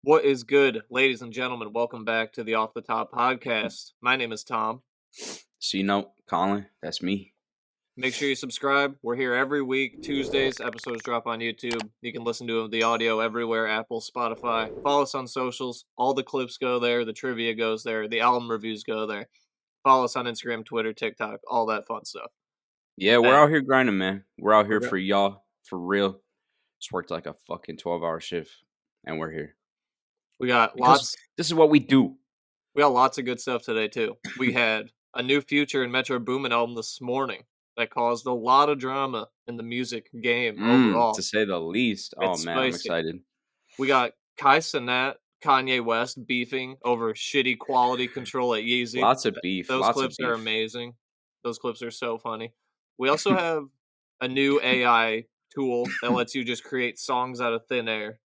What is good, ladies and gentlemen? Welcome back to the Off the Top podcast. My name is Tom. So, Colin, that's me. Make sure you subscribe. We're here every week. Tuesdays, episodes drop on YouTube. You can listen to the audio everywhere, Apple, Spotify. Follow us on socials. All the clips go there. The trivia goes there. The album reviews go there. Follow us on Instagram, Twitter, TikTok, all that fun stuff. Yeah, we're out here grinding, man. We're out here Okay. for y'all, for real. Just worked like a fucking 12-hour shift, and we're here. We got Because lots. this is what we do. We got lots of good stuff today too. We had a new Future and Metro Boomin album this morning that caused a lot of drama in the music game overall. To say the least. Oh, It's man, I'm spicy. excited. We got Kai Cenat, Kanye West beefing over shitty quality control at Yeezy. Lots of beef. Those clips are amazing. Those clips are so funny. We also have a new AI tool that lets you just create songs out of thin air,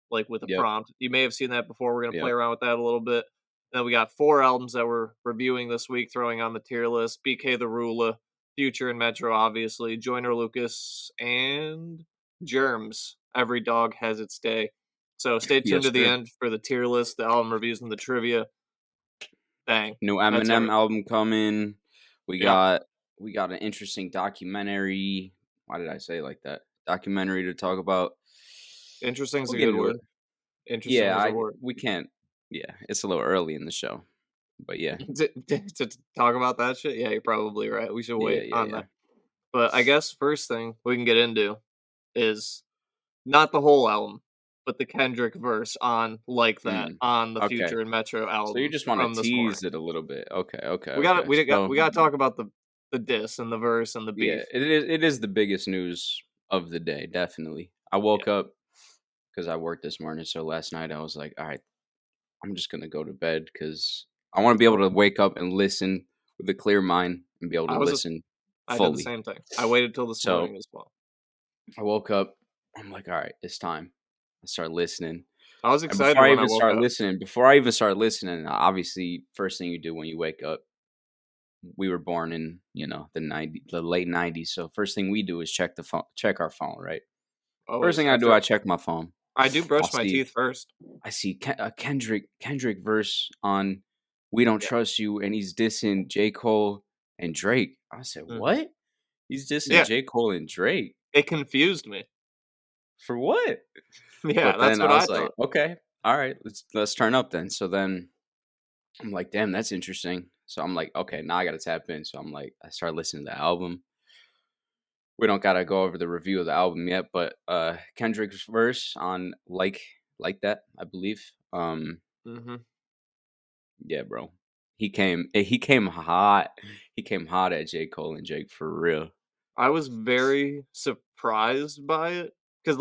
like with a prompt. You may have seen that before. We're going to play around with that a little bit. And then we got 4 albums that we're reviewing this week, throwing on the tier list. BK the Ruler, Future and Metro, obviously, Joyner Lucas, and Germs. Every dog has its day. So stay tuned to the end for the tier list, the album reviews, and the trivia. Bang. New Eminem album coming. We got an interesting documentary. Why did I say it like that? Documentary to talk about. Interesting is a good word. Interesting is a word. We can't. Yeah, it's a little early in the show. But yeah. to talk about that shit? Yeah, you're probably right. We should wait on that. But I guess first thing we can get into is not the whole album, but the Kendrick verse on Like That on the Future and Metro album. So you just want to tease it a little bit. Okay. We got to talk about the diss and the verse and the beef. Yeah, it is the biggest news of the day, definitely. I woke up because I worked this morning, so last night I was like, all right, I'm just going to go to bed because I want to be able to wake up and listen with a clear mind and be able to listen fully. I did the same thing. I waited till this morning as well. I woke up. I'm like, all right, it's time. I start listening. I was excited before I even start listening, obviously, first thing you do when you wake up, we were born in, the late 90s. So first thing we do is check our phone, right? First thing I do, I check my phone. I do brush my teeth first. I see a Kendrick verse on "We Don't Trust You," and he's dissing J. Cole and Drake. I said, "What? He's dissing J. Cole and Drake?" It confused me. For what? Yeah, that's what I thought. Like, okay, all right, let's turn up then. So then I'm like, damn, that's interesting. So I'm like, okay, now I gotta tap in. So I'm like, I start listening to the album. We don't gotta go over the review of the album yet, but Kendrick's verse on like that, I believe. Yeah, bro. He came hot. He came hot at J. Cole and Drake for real. I was very surprised by it because,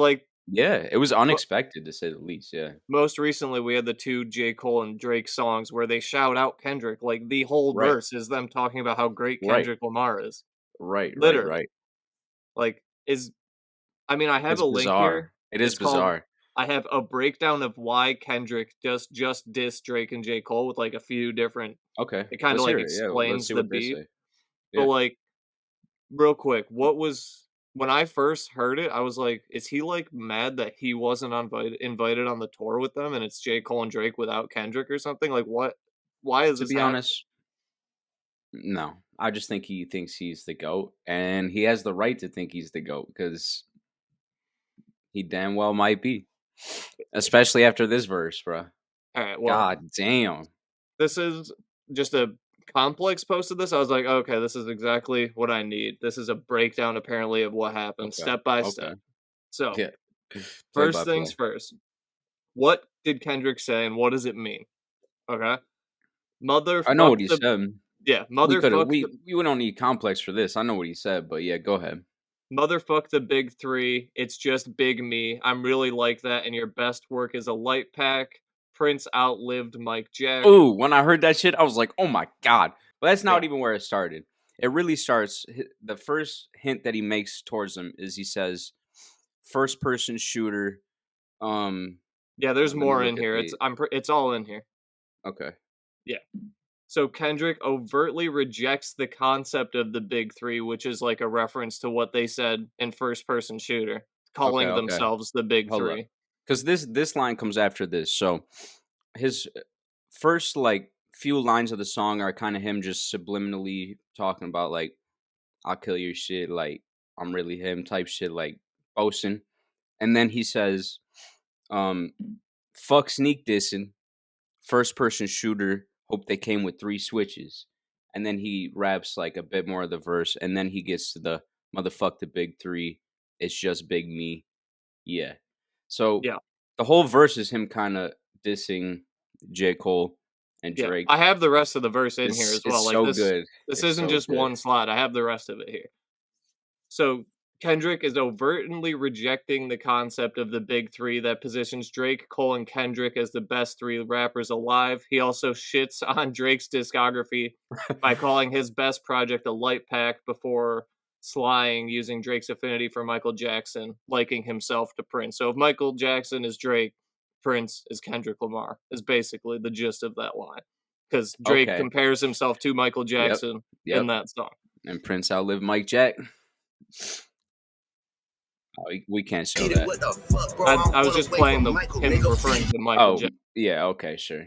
it was unexpected to say the least. Yeah. Most recently, we had the 2 J. Cole and Drake songs where they shout out Kendrick. Like the whole verse is them talking about how great Kendrick Lamar is. Right. Literally. Right. I have a link here. It is bizarre. I have a breakdown of why Kendrick just dissed Drake and J. Cole with like a few different. Okay. It kind of explains the beef. But real quick, when I first heard it, I was like, is he mad that he wasn't invited on the tour with them and it's J. Cole and Drake without Kendrick or something? Like what? Why is this happening? Honest, no. I just think he thinks he's the GOAT, and he has the right to think he's the GOAT because he damn well might be. Especially after this verse, bro. All right, well, God damn. This is just a Complex posted this. I was like, okay, this is exactly what I need. This is a breakdown, apparently, of what happened step by step. So, first things first. What did Kendrick say, and what does it mean? Okay, I know what he said. Yeah, we don't need Complex for this. I know what he said, but yeah, go ahead. Motherfuck the big 3. It's just big me. I'm really like that, and your best work is a light pack. Prince outlived Mike Jack. Ooh, when I heard that shit, I was like, oh my God. But that's not even where it started. It really starts, the first hint that he makes towards him is he says, first person shooter. Yeah, there's more in here. It's all in here. Okay. Yeah. So Kendrick overtly rejects the concept of the big 3, which is like a reference to what they said in first person shooter, calling themselves the big 3. because this line comes after this. So his first like few lines of the song are kind of him just subliminally talking about like I'll kill your shit, like I'm really him type shit, like boasting. And then he says, um, fuck sneak dissing, first person shooter, hope they came with 3 switches. And then he raps like a bit more of the verse, and then he gets to the motherfuck the big three. It's just big me. Yeah. So Yeah, the whole verse is him kind of dissing J. Cole and yeah. Drake. I have the rest of the verse in here as well. It's Like so this, good. this It's isn't so just good. one slide. I have the rest of it here. So Kendrick is overtly rejecting the concept of the big three that positions Drake, Cole, and Kendrick as the best three rappers alive. He also shits on Drake's discography by calling his best project a light pack before slying using Drake's affinity for Michael Jackson, liking himself to Prince. So if Michael Jackson is Drake, Prince is Kendrick Lamar, is basically the gist of that line. Because Drake Okay. compares himself to Michael Yep. Jackson in Yep. that song. And Prince outlived Mike Jack. Oh, we can't show that. I was just playing the him referring to Michael Oh, Jackson. yeah, okay, sure.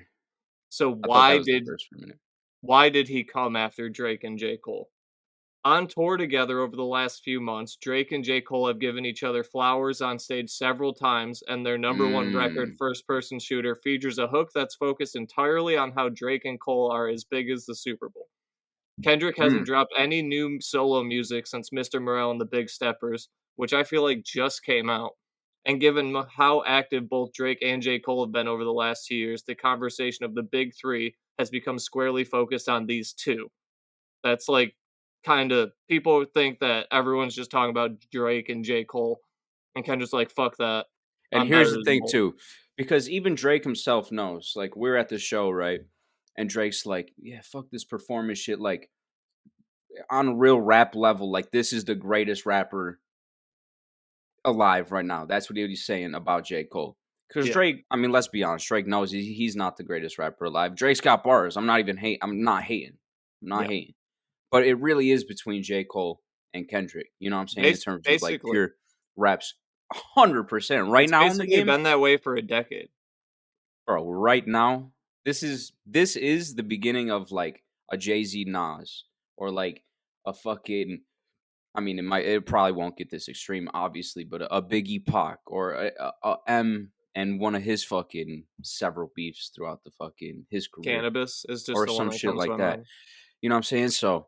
So I thought that was the verse for a minute. why did he come after Drake and J. Cole? On tour together over the last few months, Drake and J. Cole have given each other flowers on stage several times, and their number one record, Mm. First Person Shooter, features a hook that's focused entirely on how Drake and Cole are as big as the Super Bowl. Kendrick hasn't Mm. dropped any new solo music since Mr. Morale and the Big Steppers, which I feel like just came out. And given how active both Drake and J. Cole have been over the last 2 years, the conversation of the big three has become squarely focused on these two. That's like kind of people think that everyone's just talking about Drake and J. Cole, and Kendrick's like, fuck that. And I'm here's better the than thing both. too, because even Drake himself knows, like, we're at the show, right? And Drake's like, "Yeah, fuck this performance shit." Like, on a real rap level, like, this is the greatest rapper alive right now. That's what he's saying about J. Cole. Because Yeah, Drake, I mean, let's be honest, Drake knows he's not the greatest rapper alive. Drake's got bars. I'm not even hate. I'm not hating. I'm not yeah. hating. But it really is between J. Cole and Kendrick. You know what I'm saying? In terms of like Basically, pure raps, 100% right it's now in the basically game, been that way for a decade. bro. Right now, this is the beginning of like a Jay Z Nas or like a fucking. I mean, it probably won't get this extreme, obviously, but a Biggie Pac or a M and one of his fucking several beefs throughout the fucking his career Cannabis is just or the one some that shit comes to like my that. mind. You know what I'm saying? So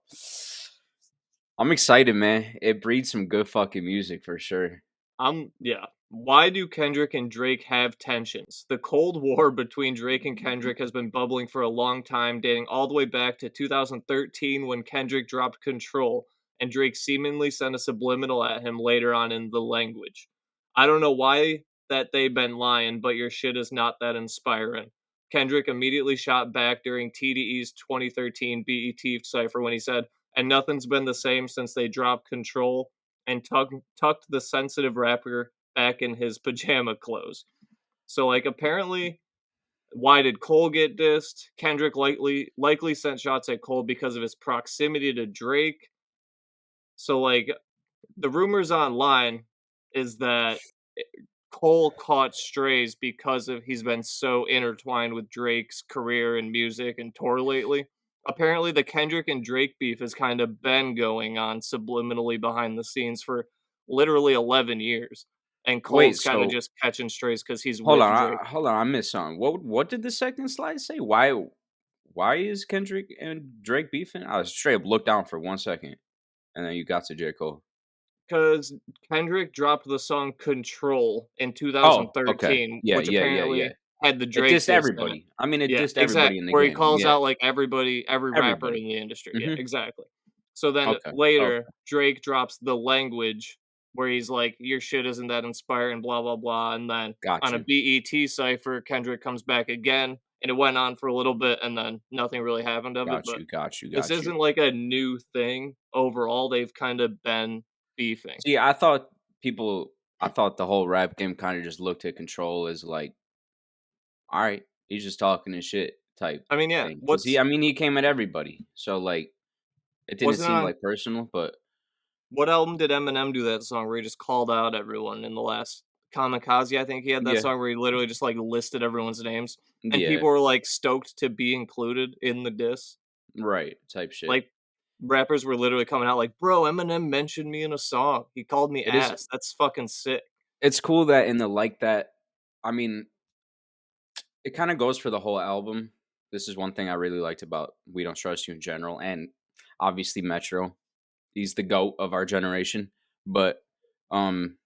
I'm excited, man. It breeds some good fucking music for sure. Yeah. Why do Kendrick and Drake have tensions? The Cold War between Drake and Kendrick has been bubbling for a long time, dating all the way back to 2013 when Kendrick dropped Control, and Drake seemingly sent a subliminal at him later on in The Language. I don't know why that they've been lying, but your shit is not that inspiring. Kendrick immediately shot back during TDE's 2013 BET cipher when he said, and nothing's been the same since they dropped Control, and tucked the sensitive rapper back in his pajama clothes. So, like, apparently, why did Cole get dissed? Kendrick likely sent shots at Cole because of his proximity to Drake. So, like, the rumors online is that Cole caught strays because of he's been so intertwined with Drake's career and music and tour lately. Apparently, the Kendrick and Drake beef has kind of been going on subliminally behind the scenes for literally 11 years. And Wait, Cole's kind of so just catching strays because he's hold with on, Drake. hold on, I missed something. What did the second slide say? Why is Kendrick and Drake beefing? I was straight up looked down for 1 second, and then you got to J Cole. Because Kendrick dropped the song Control in Oh, okay, 2013, yeah, which yeah, yeah, yeah. apparently had the It Drake dissed diss in it. everybody. I mean, it Yeah, dissed everybody exact in the where he game. calls Yeah, out, like, every rapper everybody. in the industry. Yeah, Hmm. exactly. So then Okay, later, okay, Drake drops The Language, where he's like, "Your shit isn't that inspiring," blah, blah, blah, and then got on a you, BET cypher, Kendrick comes back again, and it went on for a little bit, and then nothing really happened of it, got but you, got you, this got you. isn't, like, a new thing overall, they've kinda been beefing. See, people, I thought the whole rap game kind of just looked at Control as like, all right, he's just talking and shit type I mean, yeah, thing. Because I mean, he came at everybody, so like, it didn't wasn't seem on like personal, but what album did Eminem do that song where he just called out everyone in the last Kamikaze, I think he had that Yeah, song where he literally just, like, listed everyone's names, and yeah, people were, like, stoked to be included in the diss. right, type shit. Like, rappers were literally coming out like, "Bro, Eminem mentioned me in a song. He called me It is. ass. That's fucking sick." It's cool that in the like that. I mean, it kind of goes for the whole album. This is one thing I really liked about We Don't Trust You in general, and obviously Metro. He's the goat of our generation. But um,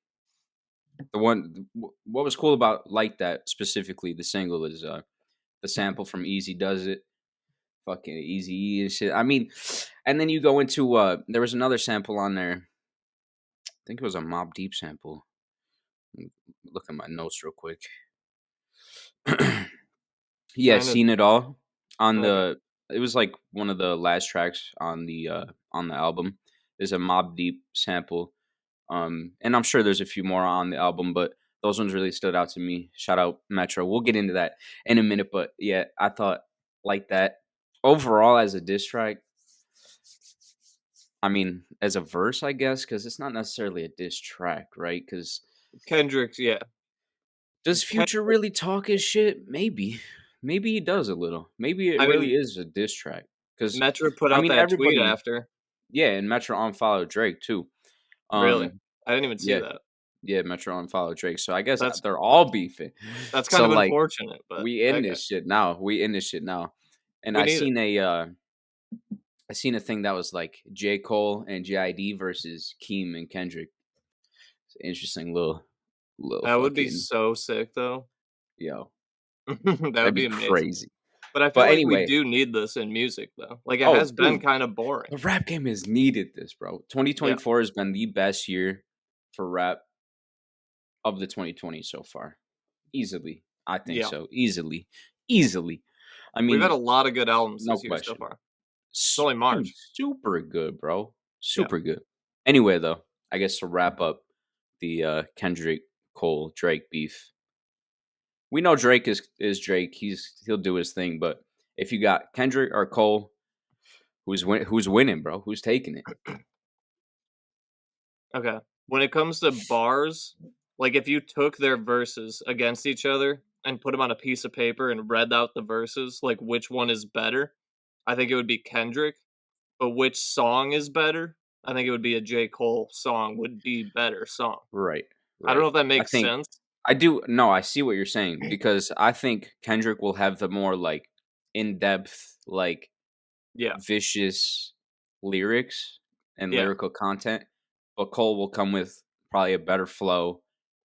what was cool about like that specifically the single is the sample from Easy Does It, fucking Easy E and shit. I mean, and then you go into there was another sample on there. I think it was a Mob Deep sample. Look at my notes real quick. Yeah, Trying to Seen It All on okay. the it was like one of the last tracks on the album. There's a Mob Deep sample. And I'm sure there's a few more on the album, but those ones really stood out to me. Shout out Metro. We'll get into that in a minute, but yeah, I thought like that overall as a diss track. I mean, as a verse, I guess, because it's not necessarily a diss track, right? Because Kendrick's yeah. does Ken Future really talk his shit? Maybe, maybe he does a little. Maybe it I really mean, is a diss track. Because Metro put I out mean, that tweet everybody, after. yeah, and Metro unfollowed Drake too. Really? Um, I didn't even see yeah, that. yeah, Metro unfollowed Drake. So I guess That's they're all beefing. that's kind So of like unfortunate, but we in okay. this shit now. We in this shit now. And We need it. I seen a thing that was like J. Cole and JID versus Keem and Kendrick. It's an interesting little That would be fucking so sick, though. yo. That would That'd be be amazing. crazy. But I feel But like we anyway, do need this in music, though. Like, it oh has been dude, kinda boring. the rap game has needed this, bro. Yeah. 2024 has been the best year for rap of the 2020s so far. Easily. I think Yeah. so. Easily. Easily. I We've had mean, a lot of good albums no this year so question. far. It's only Dude, March. super good, bro. Yeah. Super good. Anyway, though, I guess to wrap up the Kendrick Cole Drake beef, we know Drake is Drake. He'll do his thing. But if you got Kendrick or Cole, who's winning, bro? Who's taking it? Okay. When it comes to bars, like, if you took their verses against each other and put them on a piece of paper and read out the verses, like, which one is better, I think it would be Kendrick. But which song is better? I think it would be a J. Cole song would be better song. Right, I don't right. know if that I makes think sense. I do. No, I see what you're saying because I think Kendrick will have the more like in depth, like Yeah. vicious lyrics and Yeah. lyrical content, but Cole will come with probably a better flow,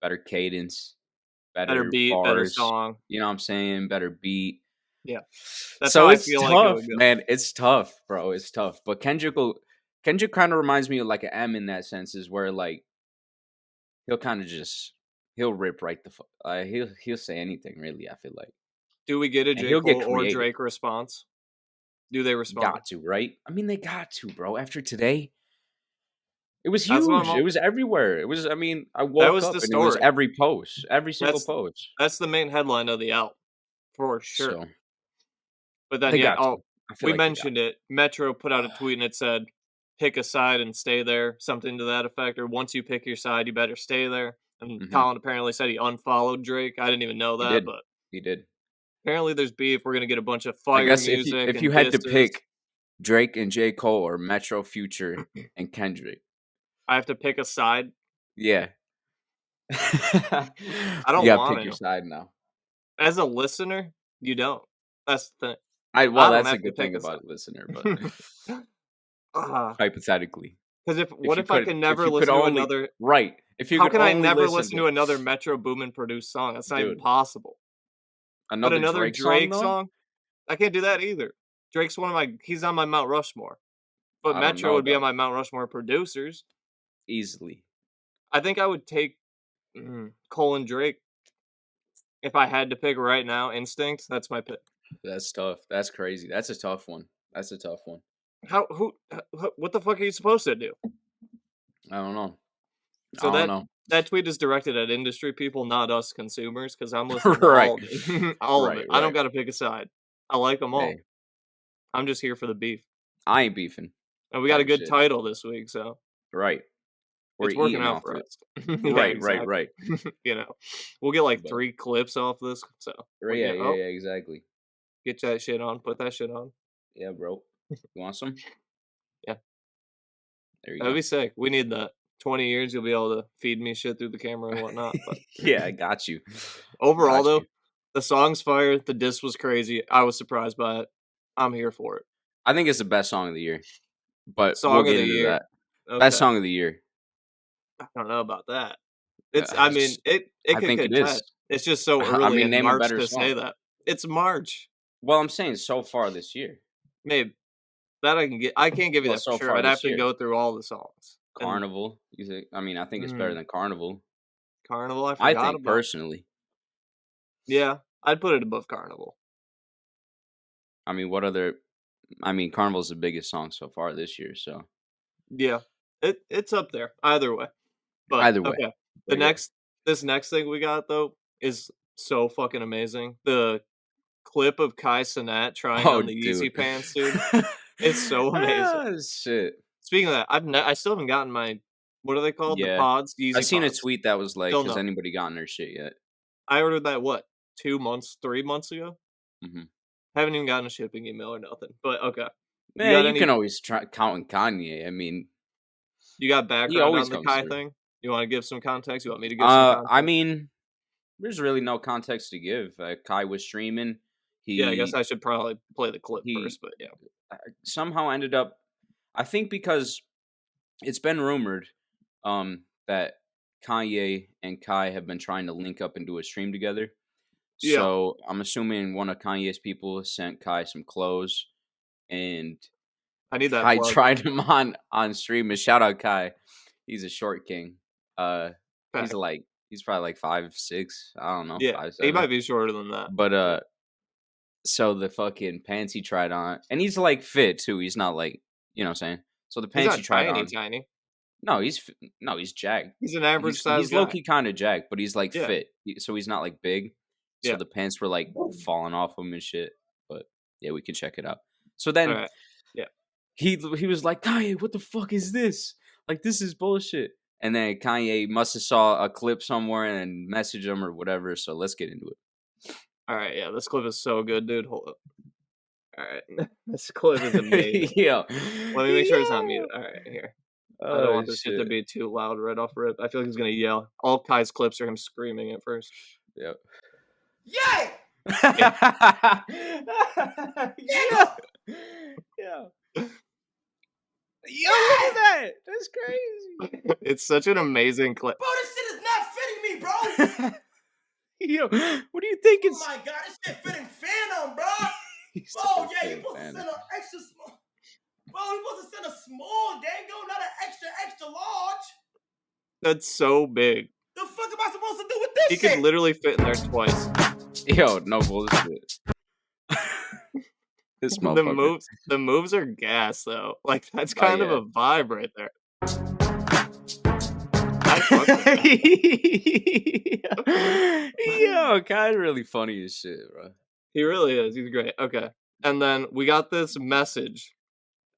better cadence, Better better beat, better bars. song. You know what I'm saying? Better beat. Yeah. That's how So I it's feel like it tough, would go. man. It's tough, bro. It's tough. But Kendrick kind of reminds me of like an M in that sense, is where like he'll kind of just he'll rip right the he'll say anything really. I feel like, Do we get a and J. he'll get Cole or creative. Drake response? Do they respond? Got to, right? I mean, they got to, bro. After today, it was That's what I'm huge. It all was everywhere. It was. I mean, I that woke was up the and it was story. every post, every single That's post. that's the main headline of the album, for sure. So But then, they yeah, got to. oh, I feel we like they got. mentioned it. Metro put out a tweet and it said, "Pick a side and stay there," something to that effect, or "Once you pick your side, you better stay there." And Hmm. Colin apparently said he unfollowed Drake. I didn't even know He that, did. but He did. apparently there's beef. We're gonna get a bunch of I fire guess music if you and had to disses. pick Drake and J Cole or Metro Future and Kendrick, I have to pick a side. yeah, I you don't gotta want pick your to. side now. As a listener, you don't. That's the thing. I well, I don't that's a have to good pick thing a about side. a listener, but Because hypothetically, if I can if never you could listen to only another right, if you how could can I only never listen listen to to another Metro Boomin produced song? That's not even dude possible. But another another Drake song Drake though, song? I can't do that either. Drake's one of my he's on my Mount Rushmore, but I don't Metro know would be on though, my Mount Rushmore producers. easily. I think I would take, Cole and Drake if I had to pick right now, instinct, that's my pick. That's tough. That's crazy. That's a tough one. That's a tough one. How who what the fuck are you supposed to do? I don't know. I So don't that know. that tweet is directed at industry people, not us consumers, because 'cause I'm listening to Right, all of it. All of right, it. I don't right. gotta pick a side. I like them all. Hey, I'm just here for the beef. I ain't beefing. And we got a Type good shit. title this week, so Right. We're It's working eating out off for it. us. Yeah, Right, right, exactly. right. You know, we'll get like But 3 clips off this, so we yeah, get yeah, yeah, exactly. get that shit on, put that shit on. Yeah, bro. You want some? Yeah, There you that'd go. be sick. We need that. 20 years, you'll be able to feed me shit through the camera and whatnot. But Yeah, I got you. overall, Got though, you. the song's fire. The diss was crazy. I was surprised by it. I'm here for it. I think it's the best song of the year, but we'll Song of get the into year. that. Best Okay, song of the year. I don't know about that. It's. I Uh, mean, it I could think it is. contest. It's just so I early mean, in name a March better to say song. that. It's March. Well, I'm saying so far this year. Maybe that I can get. I can't give you Well, that for so sure. far I'd have this to year. go through all the songs. And Carnival. You think? I mean, I think it's better mm, than Carnival. Carnival, I I forgot think about. personally. Yeah, I'd put it above Carnival. I mean, what other? I mean, Carnival's the biggest song so far this year. So Yeah, it's up there either way. But either way, okay, the great way. this next thing we got though is so fucking amazing. The clip of Kai Cenat trying Oh, on the dude. Yeezy pants, dude. It's so amazing. Ah, shit. Speaking of that, I still haven't gotten my what are they called? The Yeah, pods, I Yeezy seen a pods. tweet that was like, Still "Has no. anybody gotten their shit yet?" I ordered that what 2 months, 3 months ago. Hmm. Haven't even gotten a shipping email or nothing. But okay, you Man, got you can any? always try counting Kanye. I mean, You got he background always on the comes Kai through. thing? You want to give some context? You want me to give some I context? mean, there's really no context to give. Kai was streaming. Yeah, I guess He I should probably play the clip he first, but yeah. somehow ended up. I think because it's been rumored that Kanye and Kai have been trying to link up and do a stream together. Yeah, So I'm assuming one of Kanye's people sent Kai some clothes, and I need that Kai plug. tried him on stream. And shout out Kai, he's a short king. Uh, he's Fact. like he's probably like 5'6". I don't know, Yeah, five he seven. might be shorter than that. But Yeah. so the fucking pants he tried on, and he's like fit too. He's not like you know what I'm saying. So the He's pants he not tried tiny, on, tiny. no, no, he's jacked. He's an average sized He's low guy. key kind of jacked, but he's like Yeah, fit. So he's not like big. So yeah. the pants were like falling off him and shit. But yeah, we can check it out. So All then right. Yeah. he was like, Kanye, what the fuck is this? Like this is bullshit. And then Kanye must have saw a clip somewhere and messaged him or whatever. So let's get into All right. Yeah, this clip is so good, dude. Hold up. All right, this clip is amazing. it. Yo, Let me make sure it's not muted. yo. All right, here. I don't Oh want this shit to shit. be too loud right off rip. I feel like he's gonna yell. All Kai's clips are him screaming at first. Yep. Yay! Yeah. Yeah. Yeah. Yo, look at that. That's crazy. It's such an amazing clip. Bro, this shit is not fitting me, bro. Yo, what do you think Oh it's? my god, this shit fitting Phantom, bro. He's Bro, such a yeah, you fan supposed to fan. send an extra small. Bro, you supposed to send a small, dango, not an extra large. That's so big. The fuck am I supposed to do with He this could shit? literally fit in there twice. Yo, no bullshit. This motherfucker. The moves are gas though. Like that's Oh kind of yeah. a vibe right there. I fuck with that. Yo, Kai's really funny as shit, bro. He really is. He's great. Okay. And then we got this message.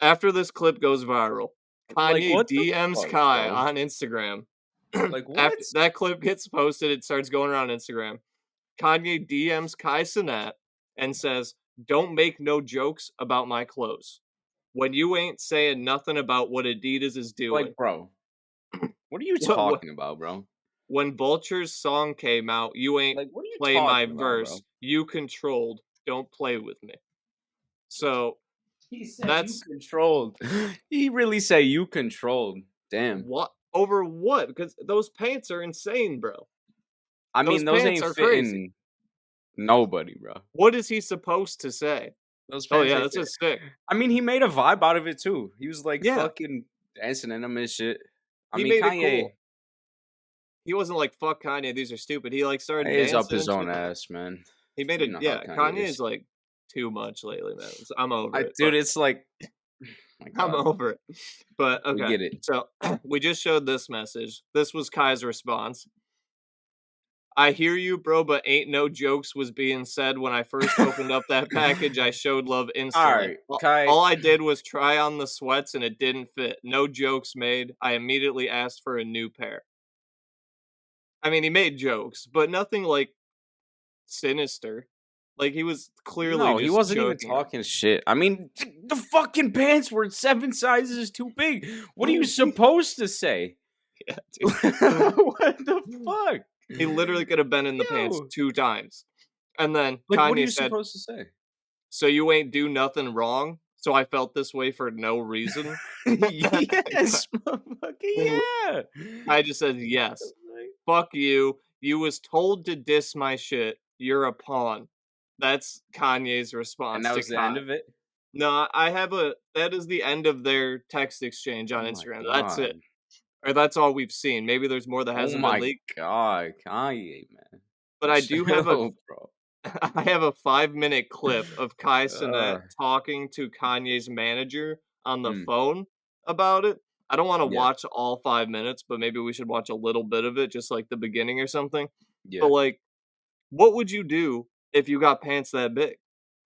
After this clip goes viral, Like Kanye what the DMs fuck, Kai bro? on Instagram. Like what? After that clip gets posted, it starts going around Instagram. Kanye DMs Kai Cenat and says, "Don't make no jokes about my clothes. When you ain't saying nothing about what Adidas is doing. Like, bro, what are you What, talking about, bro? when Vulture's song came out, you ain't Like, what are you play my talking about, bro? verse. You controlled. Don't play with me." So He said you that's controlled. He really say you controlled. Damn. what over what? Because those pants are insane, bro. I Those mean, those pants ain't are crazy. fitting nobody, bro. What is he supposed to say? Those Oh pants yeah, ain't that's fit. just sick. I mean, he made a vibe out of it too. He was like Yeah, fucking dancing in them and shit. I he mean, made it Kanye cool. He wasn't like fuck Kanye, these are stupid. He like started is up dancing his and own shit. ass, man. He made You it. know how Yeah, Kanye Kanye is. is like too much lately, man. I'm over it. Dude, But it's like, my I'm God, over it. But we okay, get it. so we just showed this message. This was Kai's response. I hear you, bro, but ain't no jokes was being said when I first opened up that package. I showed love instantly. Alright, Kai. All I did was try on the sweats and it didn't fit. No jokes made. I immediately asked for a new pair. I mean, he made jokes, but nothing like sinister. Like he was clearly No, he just wasn't even joking. talking shit. I mean, the fucking pants were 7 sizes too big. What are you supposed to say? Yeah, dude. What the fuck? He literally could have been in the pants Yo. 2 times. And then Like, what are Kanye you said, supposed to say? "So you ain't do nothing wrong, so I felt this way for no reason?" Yes, motherfucker, yeah. I just said, "Yes. Fuck you. You was told to diss my shit. You're a pawn." That's Kanye's And response that to was the end Kai. of it? No, that is the end of their text exchange on Oh my Instagram. That's it. god. Or that's all we've seen. Maybe there's more that Oh hasn't been my leaked. god, Kanye, man. But I do have a Chill, bro. I have a 5-minute clip of Kai Cenat Uh, talking to Kanye's manager on the mm, phone about it. I don't wanna yeah, watch all 5 minutes, but maybe we should watch a little bit of it, just like the beginning or something. But, yeah. like, what would you do if you got pants that big?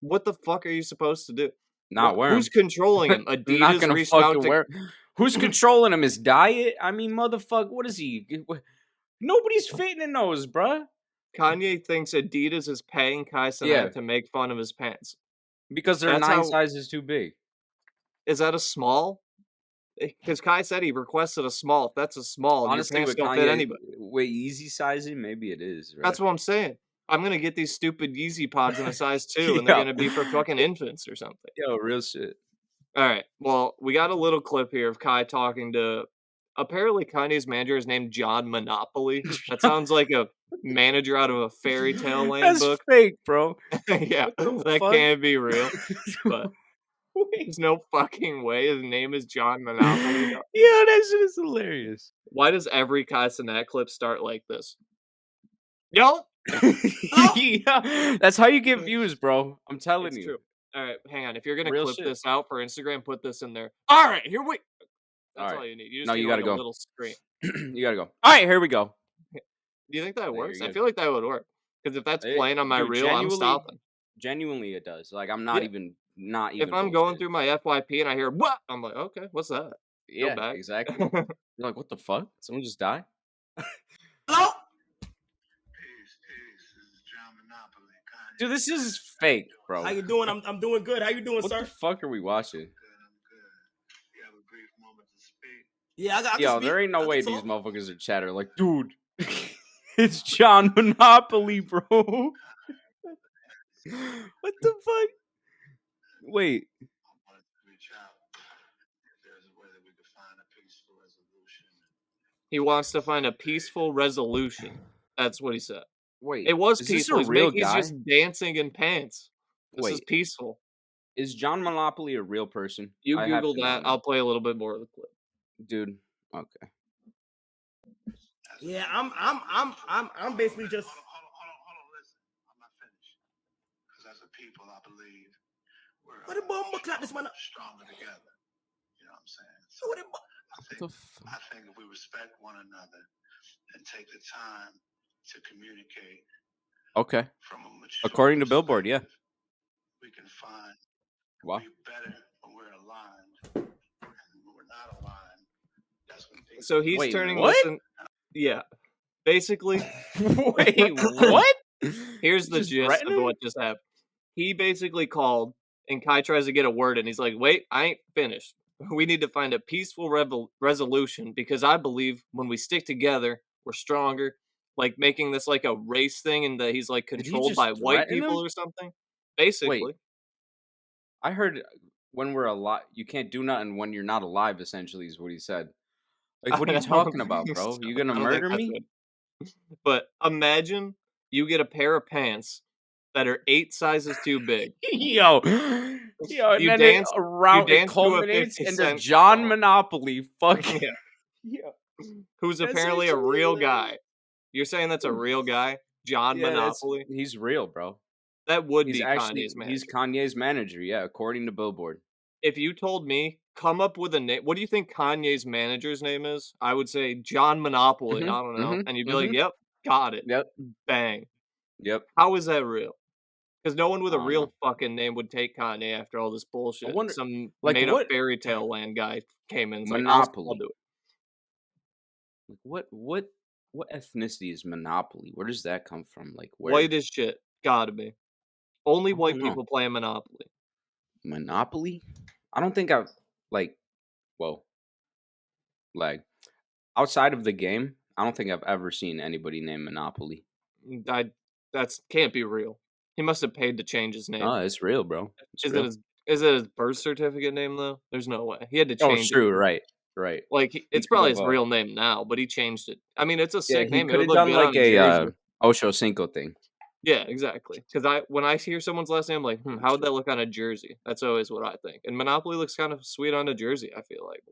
What the fuck are you supposed to do? Not wear Who's 'em. controlling him? I'm not Adidas gonna reached out fucking to wear. Who's controlling him? His diet? I mean, motherfucker, what is he? Nobody's fitting in those, bruh. Kanye thinks Adidas is paying Kai Yeah, Cenat to make fun of his pants. because they're That's 9 how sizes too big. is that a small? Because Kai said he requested a small. If that's a small, your Honestly, pants with don't fit Kanye, anybody. with Yeezy sizing, maybe it is, right? That's what I'm saying. I'm gonna get these stupid Yeezy pods in a size 2, and they're Yo, gonna be for fucking infants or something. yo, real shit. Alright, well, we got a little clip here of Kai talking to apparently Kanye's manager is named John Monopoly. That sounds like a manager out of a fairy tale land That's book. fake, bro. Yeah, What the that fuck? can't be real, but Wait. there's no fucking way his name is John Monopoly. No. Yo, that shit is hilarious. Why does every Kai Cenat clip start like this? Yo! Yeah, that's how you get views, bro. I'm telling It's you. true. Alright, hang on. If you're gonna Real clip shit. this out for Instagram, put this in there. Alright, here we That's Alright. all you need. You just No, need, you like, gotta a go. little scream. You gotta go. All right, here we go. Do you think that No, you're works? I good. feel like that would work. Because if that's playing on my Dude, reel, I'm stopping. genuinely, it does. Like, I'm Yeah. not If even I'm going bullshitting. through my FYP and I hear, "What?" I'm like, "Okay, what's that?" Go Yeah, back. exactly. You're like, what the fuck? Someone just died? Hello? Dude, this is fake, bro. How you doing? I'm doing good. How you doing, What sir? the fuck are we watching? Yeah, I can Yo, speak. there ain't I no can way talk. these motherfuckers are chatter. Like, dude, it's John Monopoly, bro. What the fuck? Wait. He wants to find a peaceful resolution. That's what he said. Wait, It was is this a peaceful. real He's guy? just dancing in pants. This is Wait, peaceful. is John Monopoly a real person? You I have Google to know that. now. I'll play a little bit more of the clip. Dude, okay. Yeah, I'm basically just. Hold on, listen. I'm not finished. Because as a people, I believe we're What the bomb clap this man up? stronger together. You know what I'm saying? So what the bu- I think if we respect one another and take the time to communicate Okay. from a mature According to Billboard, yeah. perspective, we can find Wow. we're better when we're aligned. And when we're not aligned, that's when things. So he's Wait, turning what? this in. Yeah. Basically, Wait, what? here's the Just gist of threatening? what just happened. He basically called, and Kai tries to get a word in. He's like, "Wait, I ain't finished. We need to find a peaceful resolution because I believe when we stick together, we're stronger." Like making this like a race thing, and that he's like Did he controlled just by white threaten people him? or something. Wait, Basically, I heard when we're alive, you can't do nothing when you're not alive, essentially, is what he said. Like, what are you talking about, bro? You gonna I don't think murder that's me? good. But imagine you get a pair of pants that are 8 sizes too big. Yo, and You then dance it to a culminates 50 in the Cent John song. Monopoly fucking. Yeah. Yeah, Who's that's apparently a actually real hilarious. guy. You're saying that's a real guy? John Yeah, Monopoly? he's real, bro. That would He's be Kanye's he's manager. Kanye's manager, yeah, according to Billboard. If you told me, come up with a name, what do you think Kanye's manager's name is? I would say John Monopoly. I don't know. And you'd be like, yep. Got it. Yep. Bang. Yep. How is that real? Because no one with I a don't know. real fucking name would take Kanye after all this I bullshit. wonder, Some like, made up what fairy tale land guy came in. It's like, I'll Monopoly? do it. Like, what ethnicity is Monopoly? Where does that come from? Like, where? White as shit. Gotta be. Only I white don't know. people play Monopoly. Monopoly? I don't think I've like. Whoa, like outside of the game, I don't think I've ever seen anybody named Monopoly. I That's can't be real. He must have paid to change his name. No, it's real, bro. It's Is it real. his birth certificate name though? There's no way. He had to Oh, change it. true. Right. Right. Like He it's could probably have. his real name now, but he changed it. I mean, it's a Yeah, sick he name. It could would have look done good like on a a jersey. Ocho Cinco thing. Yeah, exactly. Because when I hear someone's last name, I'm like, how would that look on a jersey? That's always what I think. And Monopoly looks kind of sweet on a jersey. I feel like.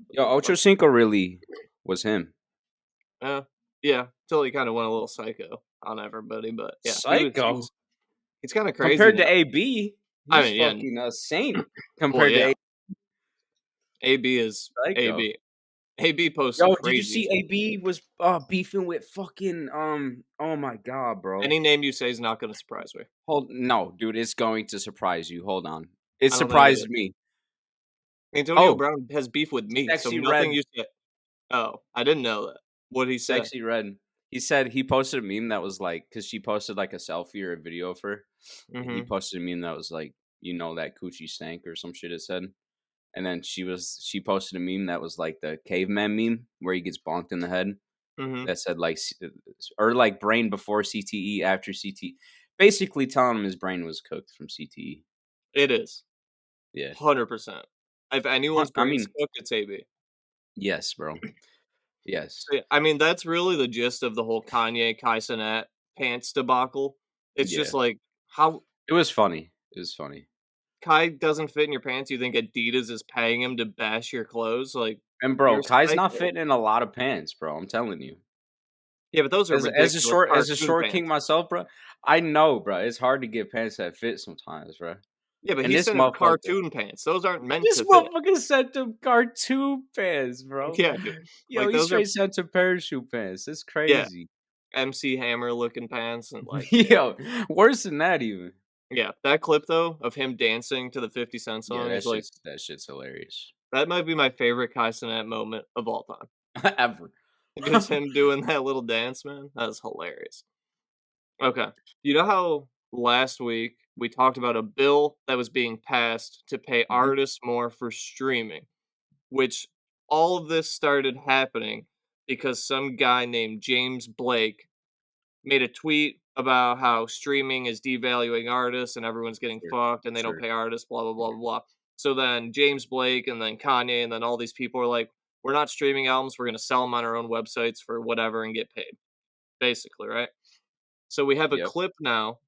Yo, Ocho Cinco really was him. Yeah, till he kind of went a little psycho on everybody. But yeah, Psycho he's kind of crazy compared now. to AB. I He's mean, yeah, fucking a saint well, compared to yeah, AB. AB is Psycho. AB. AB posts some Yo, did you crazy see shit. AB was beefing with fucking oh my god, bro. Any name you say is not going to surprise me. No, dude, it's going to surprise you. Hold on. It I don't think it surprised is. me. Antonio Oh, Brown has beef with me, so Sexy nothing Red. you say. Oh, I didn't know that. What did he say? Sexy Red. He said he posted a meme that was like, because she posted like a selfie or a video of her. And he Mm-hmm. posted a meme that was like, that coochie stank or some shit it said. And then she posted a meme that was like the caveman meme where he gets bonked in the head. Mm-hmm. That said like, or like brain before CTE, after CTE. Basically telling him his brain was cooked from CTE. It is Yeah. 100%. If anyone's I brain's mean, cooked, it's AB. yes, bro. Yes. So, yeah, I mean, that's really the gist of the whole Kanye Kai Cenat pants debacle. It's Yeah. just like how It was funny. It was funny. Kai doesn't fit in your pants. You think Adidas is paying him to bash your clothes? Like, And bro, you're Kai's not psycho. fitting in a lot of pants, bro. I'm telling you. Yeah, but those are As ridiculous a cartoon short king pants. myself, bro. I know, bro. It's hard to get pants that fit sometimes, bro. Yeah, but And he this sent him motherfucker, cartoon pants. Those aren't meant this to fit. motherfucker sent them cartoon pants, bro. Yeah, dude. Yo, Like he those are straight sent them parachute pants. That's yeah, crazy. MC Hammer looking pants and like Yo, worse than that even. yeah, that clip though of him dancing to the 50 Cent Yeah, song is like that shit's hilarious. that might be my favorite Kai Cenat moment of all time. Ever. Just him doing that little dance, man. That was hilarious. Okay. You know how last week we talked about a bill that was being passed to pay Mhm. artists more for streaming, which all of this started happening because some guy named James Blake made a tweet about how streaming is devaluing artists and everyone's getting Sure. fucked and they don't Sure. pay artists, blah, blah, blah, blah, blah. So then James Blake and then Kanye and then all these people are like, we're not streaming albums. We're going to sell them on our own websites for whatever and get paid, basically, right? So we have a Yep. clip now.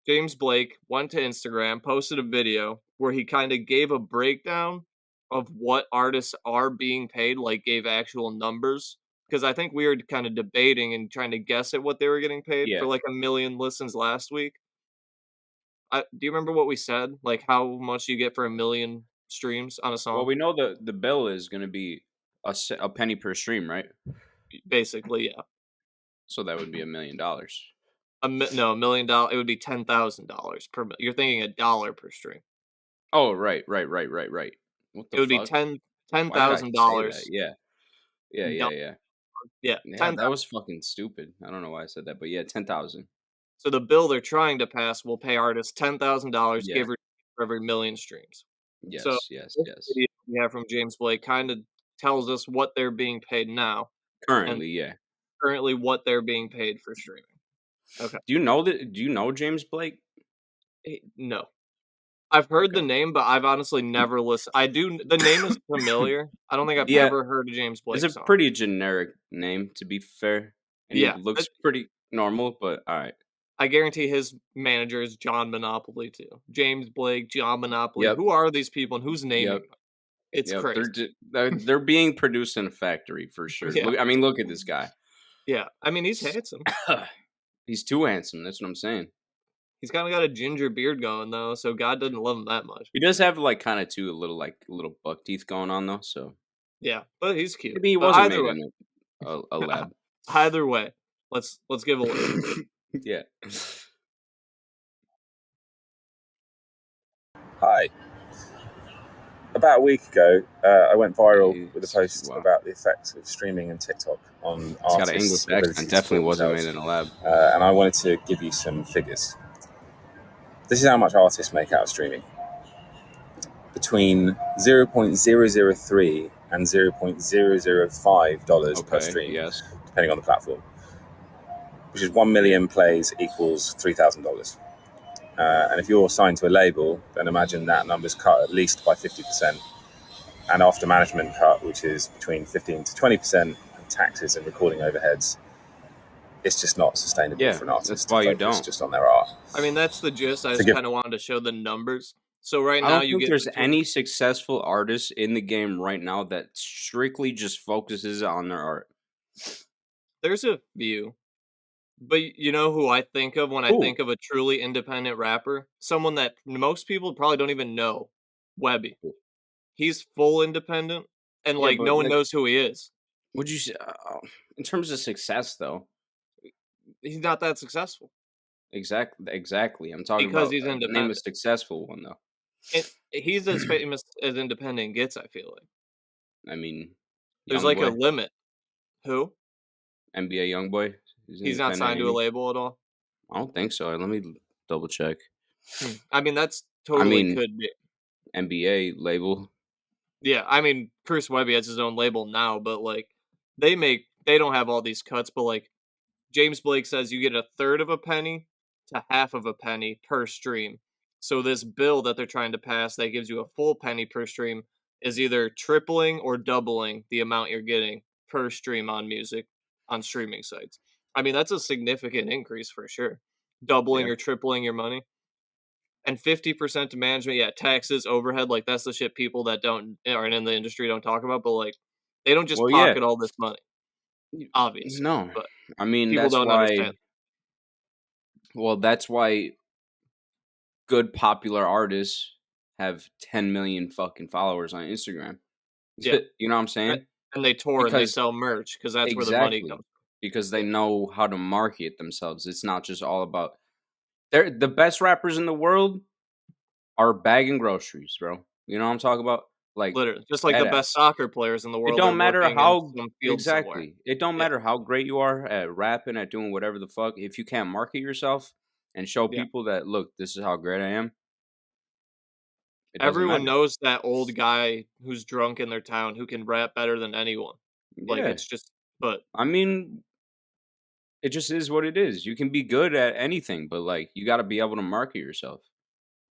James Blake went to Instagram, posted a video where he kind of gave a breakdown of what artists are being paid, like gave actual numbers. Because I think we were kind of debating and trying to guess at what they were getting paid for Yeah. like 1 million listens last week. Do you remember what we said? Like how much you get for 1 million streams on a Well, song? we know the bill is going to be a penny per stream, right? Basically, yeah. So that would be $1 million. No, $1 million. It would be $10,000 per. You're thinking $1 per stream. Oh, right. What It the would be fuck? ten Why did I thousand say that? dollars. Yeah. Yeah. Yeah, Yeah, 10,000. that was fucking stupid. I don't know why I said that, but yeah, 10,000. So the bill they're trying to pass will pay artists $10,000 Yeah. give or take for every 1 million streams. So Yes. this video we have from James Blake kind of tells us what they're being paid now and Currently, yeah. currently what they're being paid for streaming. Okay. Do you know James Blake? No. I've heard the Okay. name, but I've honestly never listened. The name is familiar. I don't think I've Yeah, ever heard a James it's Blake a song. pretty generic name to be fair. And he Yeah. looks pretty normal, but all right. I guarantee his manager is John Monopoly too. James Blake, John Monopoly. Yep. Who are these people and who's naming Yep. them? It's Yep. crazy. They're being produced in a factory for sure. Yeah. Look at this guy. Yeah. I mean, he's handsome. He's too handsome. That's what I'm saying. He's kind of got a ginger beard going though, so God doesn't love him that much. He does have like kind of a little buck teeth going on though, so Yeah, but he's cute. maybe he But wasn't either made way, in a lab. either way, Let's give a listen. Yeah. Hi. About a week ago, I went viral with a post Wow. about the effects of streaming and TikTok on It's got an artists' English ability accent. to support Definitely wasn't made themselves. in a lab. And I wanted to give you some figures. This is how much artists make out of streaming. Between 0.003 and $0.005 per Okay. stream, Yes. depending on the platform, which is 1 million plays equals $3,000. And if you're signed to a label, then imagine that number's cut at least by 50%. And after management cut, which is between 15 to 20%, and taxes and recording overheads, it's just not sustainable Yeah. for an That's artist to why you focus don't. just on their art. I mean, that's the gist. I just Forgive kind of wanted to show the numbers. So right I now don't you think get there's between, any successful artist in the game right now that strictly just focuses on their art. there's a few. But you know who I think of when I Who? think of a truly independent rapper? Someone that most people probably don't even know. Webby. He's full independent, and Yeah, like but no one like, knows who he is. would you say, in terms of success though? He's not that successful Exactly. I'm talking because about he's name a independent. successful one though. He's as famous as independent gets. I feel like I mean, there's Young like a Boy, limit. Who? NBA Young Boy, is He's not independent. signed to a label at all. I don't think so. Let me double check. I mean, that's I totally mean, could be. NBA label. Yeah, I mean, Chris Webby has his own label now, but like they don't have all these cuts, but like James Blake says you get a third of a penny to half of a penny per stream. So this bill that they're trying to pass that gives you a full penny per stream is either tripling or doubling the amount you're getting per stream on music on streaming sites. I mean, that's a significant increase for sure. Doubling Yeah. or tripling your money. And 50% to management, yeah, taxes, overhead, like that's the shit people that don't aren't in the industry don't talk about, but like they don't just Well, yeah. pocket all this money, obviously. No. But I mean, people that's don't understand. why. Well, that's why good popular artists have 10 million fucking followers on Instagram. Yeah. You know what I'm A saying? and they tour and they Because sell merch because that's where the money exactly. comes Because from. they Yeah, know how to market themselves. It's not just all about. They're the best rappers in the world are bagging groceries, bro. You know what I'm talking about? Like literally. Just like the dead best ass. soccer players in the It world are don't matter working in how some field somewhere. exactly. It don't Yeah, matter how great you are at rapping, at doing whatever the fuck. If you can't market yourself and show yeah. people that look, this is how great I am, it doesn't Everyone matter. knows that old guy who's drunk in their town who can rap better than anyone. Like, Yeah. it's just but I mean, it just is what it is. You can be good at anything, but like you got to be able to market yourself.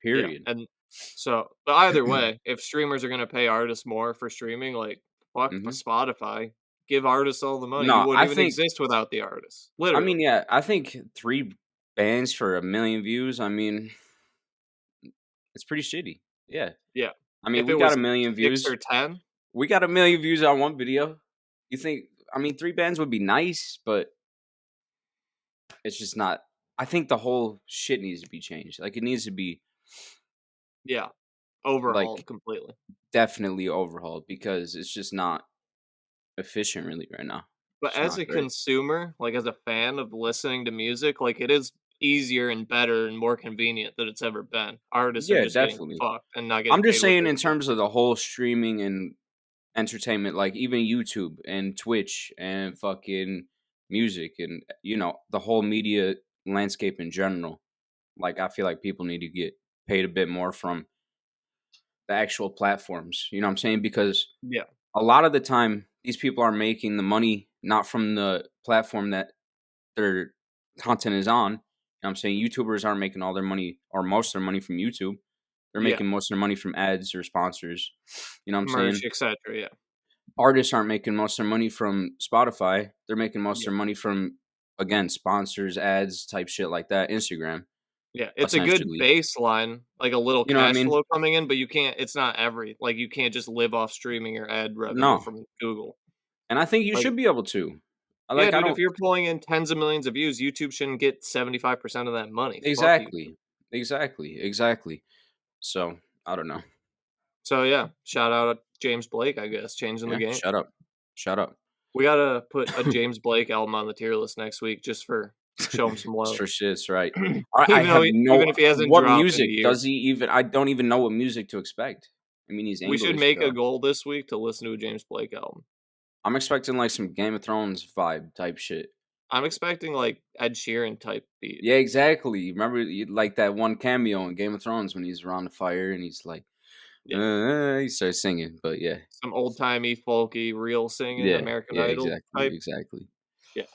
yeah, Period. and so but either way, if streamers are gonna pay artists more for streaming, like, fuck hmm Spotify. Give artists all the money. You No, wouldn't I even think. exist without the artists. I Literally. mean, yeah, I think 3 bands for 1 million views. I mean, it's pretty shitty. Yeah. Yeah. I mean, If we it got a was million 6 views. or 10, We got 1 million views on one video. You think? I mean, 3 bands would be nice, but it's just not. I think the whole shit needs to be changed. Like, it needs to be yeah, like overhauled completely. definitely overhauled because it's just not efficient really right now. But It's as not a great. consumer, like, as a fan of listening to music, like, it is easier and better and more convenient than it's ever been. Artists are Yeah, just getting definitely. fucked and not getting I'm paid just what saying they in should. terms of the whole streaming and entertainment, like even YouTube and Twitch and fucking music and the whole media landscape in general. Like I feel like people need to get paid a bit more from the actual platforms. You know what I'm saying? Because Yeah, a lot of the time these people are making the money not from the platform that their content is on. You know what I'm saying? YouTubers aren't making all their money or most of their money from YouTube. They're yeah, making most of their money from ads or sponsors. You know what I'm merch, saying? etcetera, yeah, Artists aren't making most of their money from Spotify. They're making most of yeah, their money from, again, sponsors, ads, type shit like that, Instagram, yeah. It's a good essentially. baseline, like a little You know what I cash mean? flow coming in, but you can't it's not you can't just live off streaming or ad revenue No. from Google. And I think you Like, should be able to. yeah, Like, I dude, if don't. you're pulling in tens of millions of views, YouTube shouldn't get 75% of that money. Fuck YouTube. Exactly. Exactly. So, I don't know. So, yeah, shout out James Blake, I guess, changing the Yeah. game. Shut up. Shut up. We gotta put a James Blake album on the tier list next week just for show him some Just love. for shits, right? I Even though have no. even if he hasn't What dropped in a music year. does he even? I don't even know what music to expect. I mean, he's We should English, make a so goal this week to listen to a James Blake album. I'm expecting like some Game of Thrones vibe type shit. I'm expecting like Ed Sheeran type beat. Yeah, exactly. Remember, like that one cameo in Game of Thrones when he's around the fire and he's like, he starts singing. But yeah, Some old timey, folky, real singing, yeah, American yeah, Idol type. exactly. Yeah.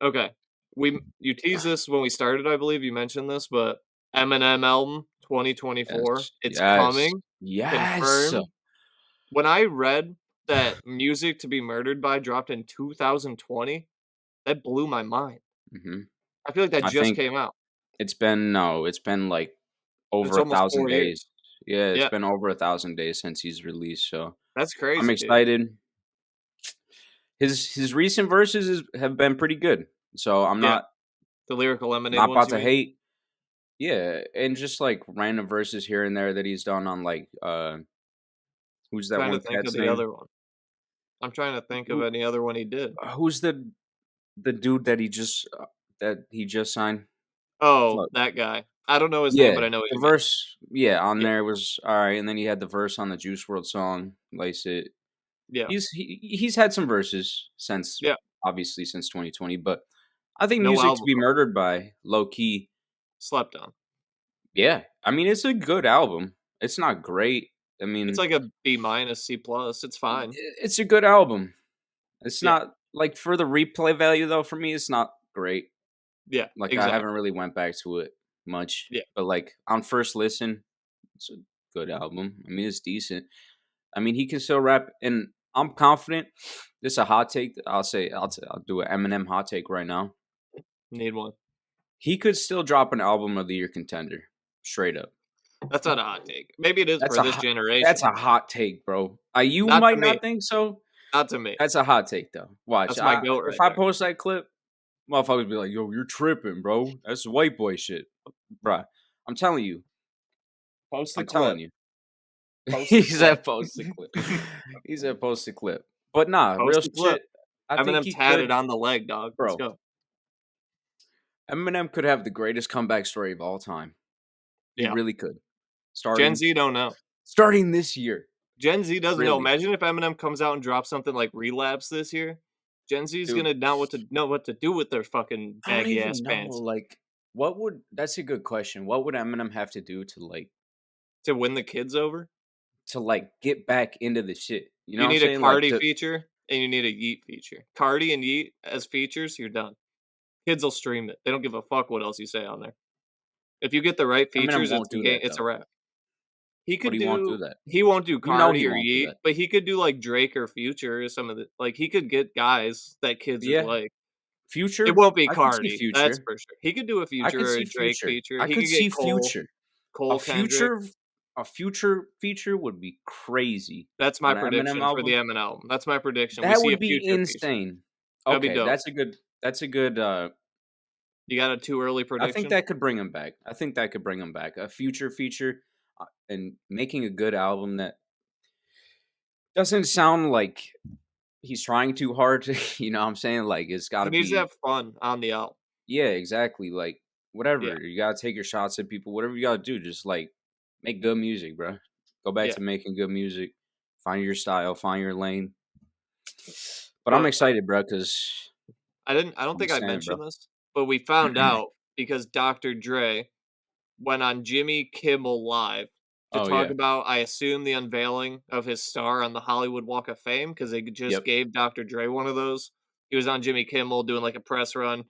Okay. You teased this when we started, I believe you mentioned this, but Eminem album 2024. Yes, It's yes, coming. yes. Confirmed. When I read that Music to Be Murdered By dropped in 2020, that blew my mind. hmm I feel like that I just think came out. it's been like It's over a almost thousand 4 days. years. Yeah, it's Yeah, been over 1,000 days since he's released. So that's I'm crazy, dude. excited. His recent have been pretty good. So I'm Yeah, not the lyrical lemonade not ones, about you to mean? hate. Yeah, and just like random verses here and there that he's done on like who's that Trying to one think of cat's the name? other one. I'm trying to think of Who any other one he did. who's the dude that he just signed? Oh, Fuck. that guy. I don't know his name, Yeah, but I know what the you mean. verse, yeah, on Yeah, there was all right, and then he had the verse on the Juice World song, Lace It. yeah, He's had some verses since yeah. obviously since 2020, but I think No Music to album Be though. Murdered By low key. Slept on. Yeah, I mean it's a good album. It's not great. I It's mean, like a B minus C plus. It's fine. it's a good album. It's Yeah, not like for the replay value though. For me, it's not great. yeah, Like I haven't exactly. really went back to it much, Yeah, but like on first listen, it's a good album. I mean, it's decent. I mean, he can still rap, and I'm confident. This is a hot take. I'll say I'll do an Eminem hot take right now. need one. He could still drop an album of the year contender, straight up. That's not a hot take. Maybe it is That's for a this hot, that's generation. a hot take, bro. You Not to might me. not think so. Not to me. That's a hot take, though. Watch, That's my goat if right I there. post that clip, motherfuckers be like, "Yo, you're tripping, bro. That's white boy shit, bro." I'm telling you. Post the I'm telling clip. you. Post He the clip. said post the clip. He said post the clip. But nah, Post real the clip. shit. I think Eminem he tatted could, on the leg, dog. Let's bro. go. Eminem could have the greatest comeback story of all time. He Yeah. really could. Gen Starting Z don't know. starting this year. Gen Z doesn't know. Really. Imagine if Eminem comes out and drops something like Relapse this year. Gen Z's Dude, gonna know what to do with their fucking I don't baggy even ass know. pants Like, that's a good question. What would Eminem have to do to win the kids over. to like get back into the shit? You know You what I'm need a saying? Like Cardi to feature and you need a Yeet feature. Cardi and Yeet as features, you're done. Kids will stream it. They don't give a fuck what else you say on there. If you get the right Eminem features, won't do that it's a though. wrap. He But could he won't do do. that. He won't do You know he Cardi or won't do Yeet, that. but he could do like Drake or Future or some of the like. He could get guys that kids would Yeah. like. It Future, won't be I could see Cardi, that's Future. for sure. He could do a I Future could or a see Drake Future. feature. I He could could get see Future. A Kendrick. future feature would be crazy That's my on an Eminem prediction for the album. Eminem album. That's my prediction. We That see a would be Future feature. insane. That'd be Okay, dope. that's a good You got a too early I think prediction? that could bring him back. I think that could bring him back. A future feature and making a good album that doesn't sound like he's trying too hard to, you know what I'm saying? Like it's got He to needs to be have fun on the album. yeah, exactly. Like Yeah, whatever. You got to take your shots at people. Whatever you got to do, just like make good music, bro. Go back yeah. to making good music. Find your style, find your lane. But I'm But excited, bro, cuz I don't I'm a think I fan, bro. mentioned this, but we found out because Dr. Dre went on Jimmy Kimmel Live to Oh talk yeah. about, I assume, the unveiling of his star on the Hollywood Walk of Fame because they just Yep. gave Dr. Dre one of those. He was on Jimmy Kimmel doing like a press run,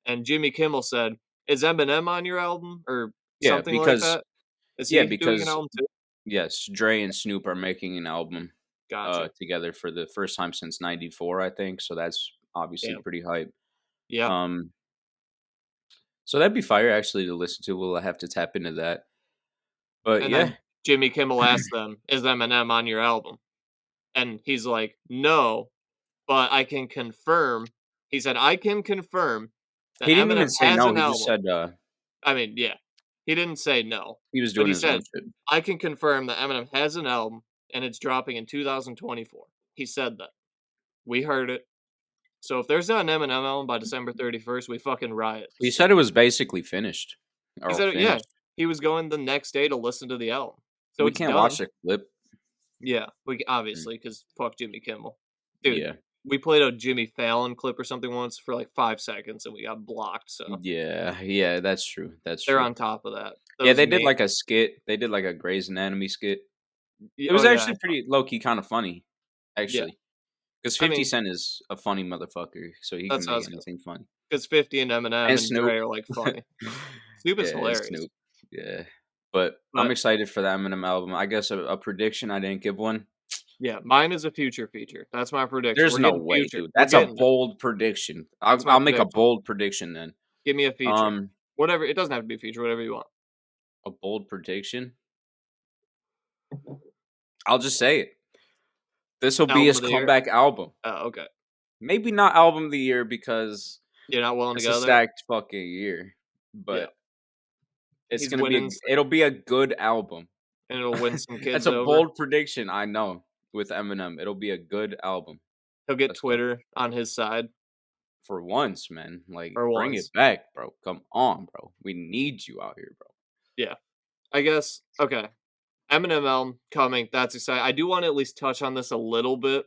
and Jimmy Kimmel said, "Is Eminem on your album or Yeah, something like because that? Is he doing an because album too?" yes, Dre and Snoop are making an album Gotcha. together for the first time since '94, I think. So that's obviously Yeah. pretty hype. Yeah. Um so that'd be fire actually to listen to. We'll have to tap into that. But And yeah. then Jimmy Kimmel asked them, "Is Eminem on your album?" And he's like, "No, but I can confirm." He said, "I can confirm that He didn't Eminem even say has no. an He just album." said I mean, yeah. He didn't say no, he was but doing he his own said, shit. "I can confirm that Eminem has an album and it's dropping in 2024." He said that. We heard it. So if there's not an Eminem album by December 31st, we fucking riot. He said it was basically finished. He Or said, yeah, finished. he was going the next day to listen to the album. So we it's can't done. watch the clip. Yeah, obviously, because fuck Jimmy Kimmel. Dude, Yeah. we played a Jimmy Fallon clip or something once for like 5 seconds and we got blocked, so. Yeah, that's true. That's They're true. on top of that. Yeah, they did like a skit. They did like a Grey's Anatomy skit. It was actually pretty low-key kind of funny, actually. Because 50 Cent is a funny motherfucker, so he can make anything funny. Because 50 and Eminem and Dre are like funny. Snoop is hilarious. Snoop. Yeah. But I'm excited for the Eminem album. I guess a prediction, I didn't give one. Yeah, mine is a Future feature. That's my prediction. There's no way, dude. That's a bold prediction. I'll make a bold prediction then. Give me a feature. Whatever. It doesn't have to be a feature. Whatever you want. A bold prediction? I'll just say it. This will be his comeback album. Oh, okay. Maybe not album of the year because you're not willing to go there. It's a stacked fucking year, but it's gonna be. It'll be a good album, and it'll win some kids. That's a bold prediction. I know. With Eminem, it'll be a good album. He'll get Twitter on his side. For once, man. Like, bring it back, bro. Come on, bro. We need you out here, bro. Yeah. I guess, okay. Eminem album coming. That's exciting. I do want to at least touch on this a little bit.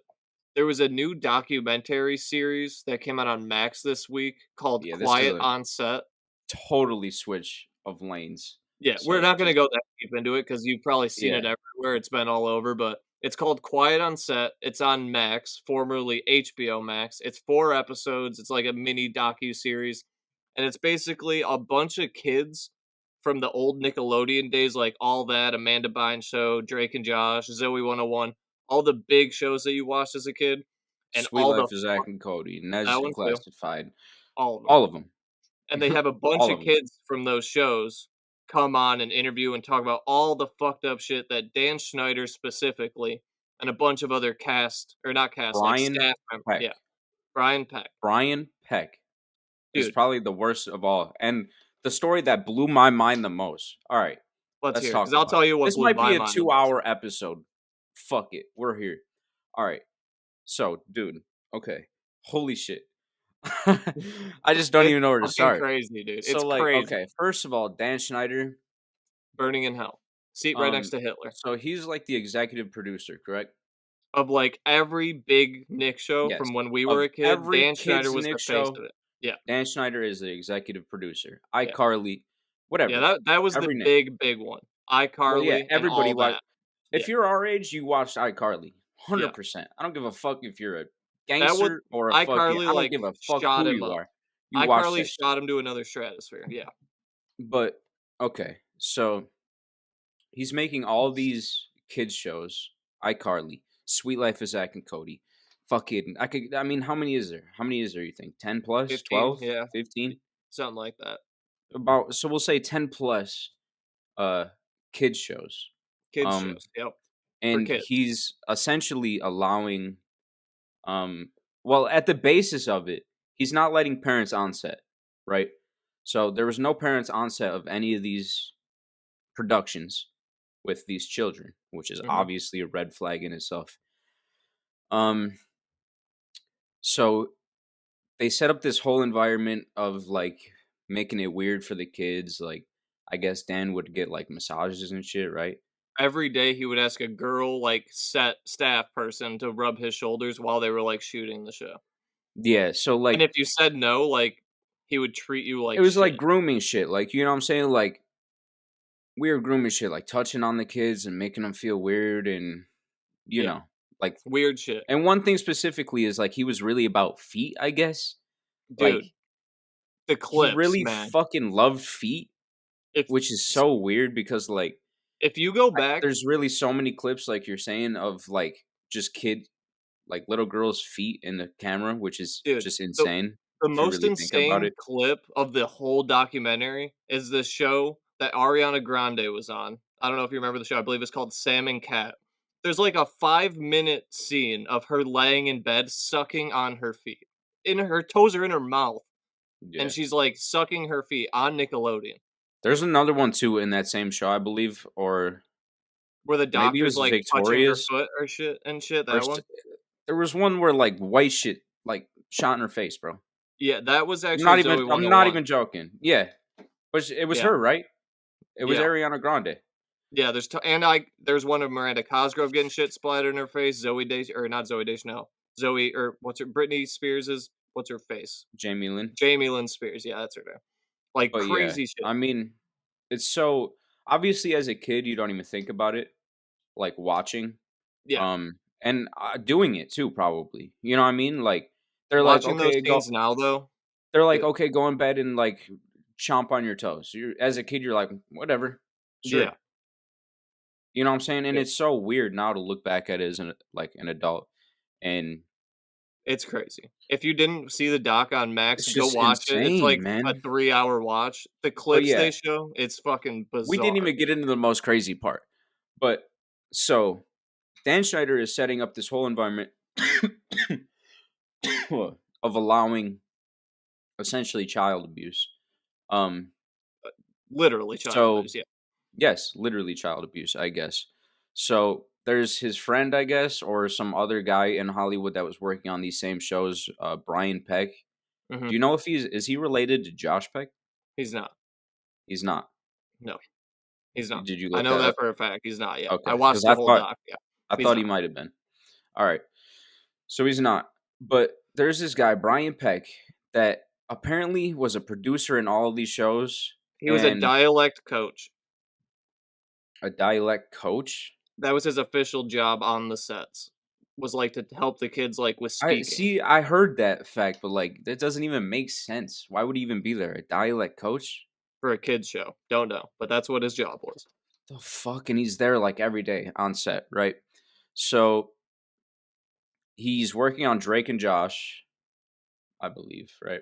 There was a new documentary series that came out on Max this week called Quiet on Set. Totally switch of lanes. Yeah, so we're not going to go that deep into it because you've probably seen it everywhere. It's been all over, but it's called Quiet on Set. It's on Max, formerly HBO Max. It's 4 episodes. It's like a mini docu-series. And it's basically a bunch of kids from the old Nickelodeon days, like All That, Amanda Bynes Show, Drake and Josh, Zoe 101, all the big shows that you watched as a kid. And Sweet Life of Zach and Cody, Nezzy Classified. All of them. And they have a bunch of kids from those shows come on and interview and talk about all the fucked up shit that Dan Schneider specifically and a bunch of other staff members. Peck. Yeah. Brian Peck. Brian Peck is probably the worst of all. And the story that blew my mind the most. All right. Let's hear it. Because I'll tell you what this might be a 2-hour episode. Fuck it. We're here. All right. So, dude. Okay. Holy shit. I just don't even know where to start. Crazy, dude. It's crazy. Okay, first of all, Dan Schneider, burning in hell, seat right next to Hitler. So he's like the executive producer, correct? Of like every big Nick show from when we were a kid. Dan Schneider was the face of it. Yeah, Dan Schneider is the executive producer. iCarly, whatever. Yeah, that was the big one. iCarly. Well, yeah, everybody watched. If you're our age, you watched iCarly. 100%. I don't give a fuck if you're a gangster or a fucking. I don't give a fuck who you are. iCarly shot him to another stratosphere. Yeah. But okay, so he's making all these kids shows. iCarly, Sweet Life of Zach and Cody. Fucking, I mean, how many is there? How many is there? You think 10 plus, 15, 12, yeah, 15, something like that. So we'll say 10 plus, kids shows. Kids shows. Yep. And he's essentially allowing. Well, at the basis of it, he's not letting parents on set, right? So there was no parents on set of any of these productions with these children, which is obviously a red flag in itself. So they set up this whole environment of like making it weird for the kids. Like, I guess Dan would get like massages and shit, right? Every day he would ask a girl like staff person to rub his shoulders while they were like shooting the show. Yeah, so like, and if you said no, like he would treat you like it was shit. Like grooming shit. Like, you know what I'm saying? Like weird grooming shit, like touching on the kids and making them feel weird and you know, like weird shit. And one thing specifically is like he was really about feet, I guess. Dude, like, the clips, he really man. fucking loved feet, which is so weird because like if you go back, there's really so many clips like you're saying of like just like little girls' feet in the camera, which is just insane. The most insane clip of the whole documentary is the show that Ariana Grande was on. I don't know if you remember the show. I believe it's called Sam and Cat. There's like a 5-minute scene of her laying in bed sucking on her feet. Her toes are in her mouth. Yeah. And she's like sucking her feet on Nickelodeon. There's another one too in that same show, I believe, or where the doctor's like touching her foot or shit. That one. There was one where like white shit, like shot in her face, bro. Yeah, that was actually Zoe I'm not 101. even joking. Yeah, but it was Yeah. her, right? It was Yeah. Ariana Grande. Yeah, there's one of Miranda Cosgrove getting shit splattered in her face. Not Zoe Deschanel. Britney Spears' what's her face? Jamie Lynn. Jamie Lynn Spears. Yeah, that's her name. Like But yeah, crazy shit. I mean, it's so obviously as a kid you don't even think about it, like watching, Yeah. and doing it too probably. You know what I mean? Like they're like, Watching those okay, go. scenes now though. They're like, okay, go in bed and like chomp on your toes. As a kid, you're like, whatever, sure. Yeah. You know what I'm saying? And Yeah. it's so weird now to look back at it as an adult, and It's crazy. If you didn't see the doc on Max, it's go just watch it. It's like insane, man. a 3-hour watch. The But clips yeah, they show, it's fucking bizarre. we didn't even get into the most crazy part. But so Dan Schneider is setting up this whole environment of allowing essentially child abuse. Literally child abuse, yeah. Yes, literally child abuse, I guess. So there's his friend, I guess, or some other guy in Hollywood that was working on these same shows, Brian Peck. Mhm. Do you know if is he related to Josh Peck? He's not. He's not. No, he's not. Did you I look know that that up? for a fact. He's not, yeah. Okay, I because watched the whole doc, yeah. I He's thought he not. might have been. All right. So he's not. But there's this guy, Brian Peck, that apparently was a producer in all of these shows. He was a dialect coach. A dialect coach? That was his official job on the sets. Was like to help the kids like with speaking. I heard that fact, but like that doesn't even make sense. Why would he even be there? A dialect coach? For a kids show. Don't know, but that's what his job was. The fuck, and he's there like every day on set, right? So he's working on Drake and Josh, I believe, right?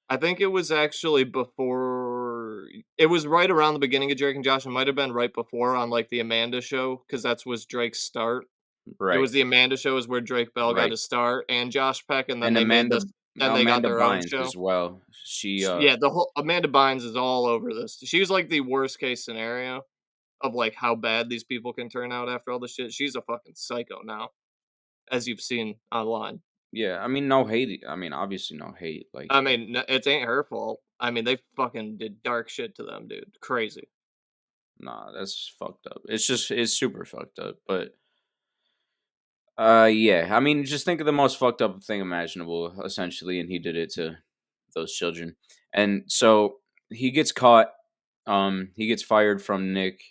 I think it was actually before. It was right around the beginning of Drake and Josh. It might have been right before on like the Amanda show because was Drake's start. Right. It was the Amanda show is where Drake Bell got his start and Josh Peck, and then And they Amanda, made this. Then they got Amanda their Bynes own show as well. She Yeah, the whole Amanda Bynes is all over this. She's like the worst case scenario of like how bad these people can turn out after all this shit. She's a fucking psycho now, as you've seen online. Yeah, I mean, no hate. I mean, obviously, no hate. Like, I mean, it ain't her fault. I mean, they fucking did dark shit to them, dude. Crazy. nah, that's fucked up. It's super fucked up. But, yeah. I mean, just think of the most fucked up thing imaginable, essentially, and he did it to those children. And so he gets caught. He gets fired from Nick,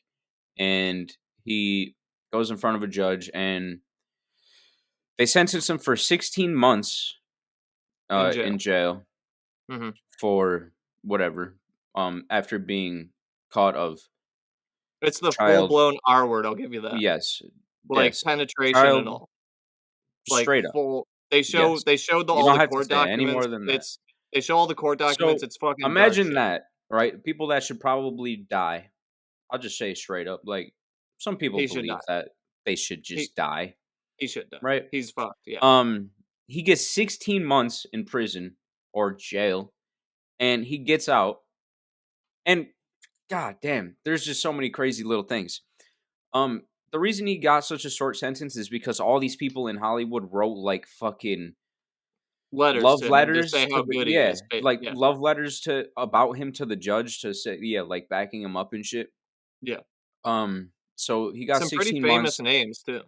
and he goes in front of a judge, and they sentence him for 16 months in jail Mm-hmm. for whatever. After being caught of It's the full blown R word. I'll give you that. Yes, like yes. penetration and all. Like Straight up. full. They showed You all don't the have to court say any documents. more than that. They show all the court documents. So It's fucking. imagine dark shit. that, right? People that should probably die. I'll just say straight up, like some people believe that they should just die. He should die. Right? He's fucked. Yeah. He gets 16 months in prison or jail, and he gets out. And god damn, there's just so many crazy little things. The reason he got such a short sentence is because all these people in Hollywood wrote like fucking love letters to say how good he is. Love letters to about him to the judge to say like backing him up and shit. Yeah. So he got some 16 pretty famous names too.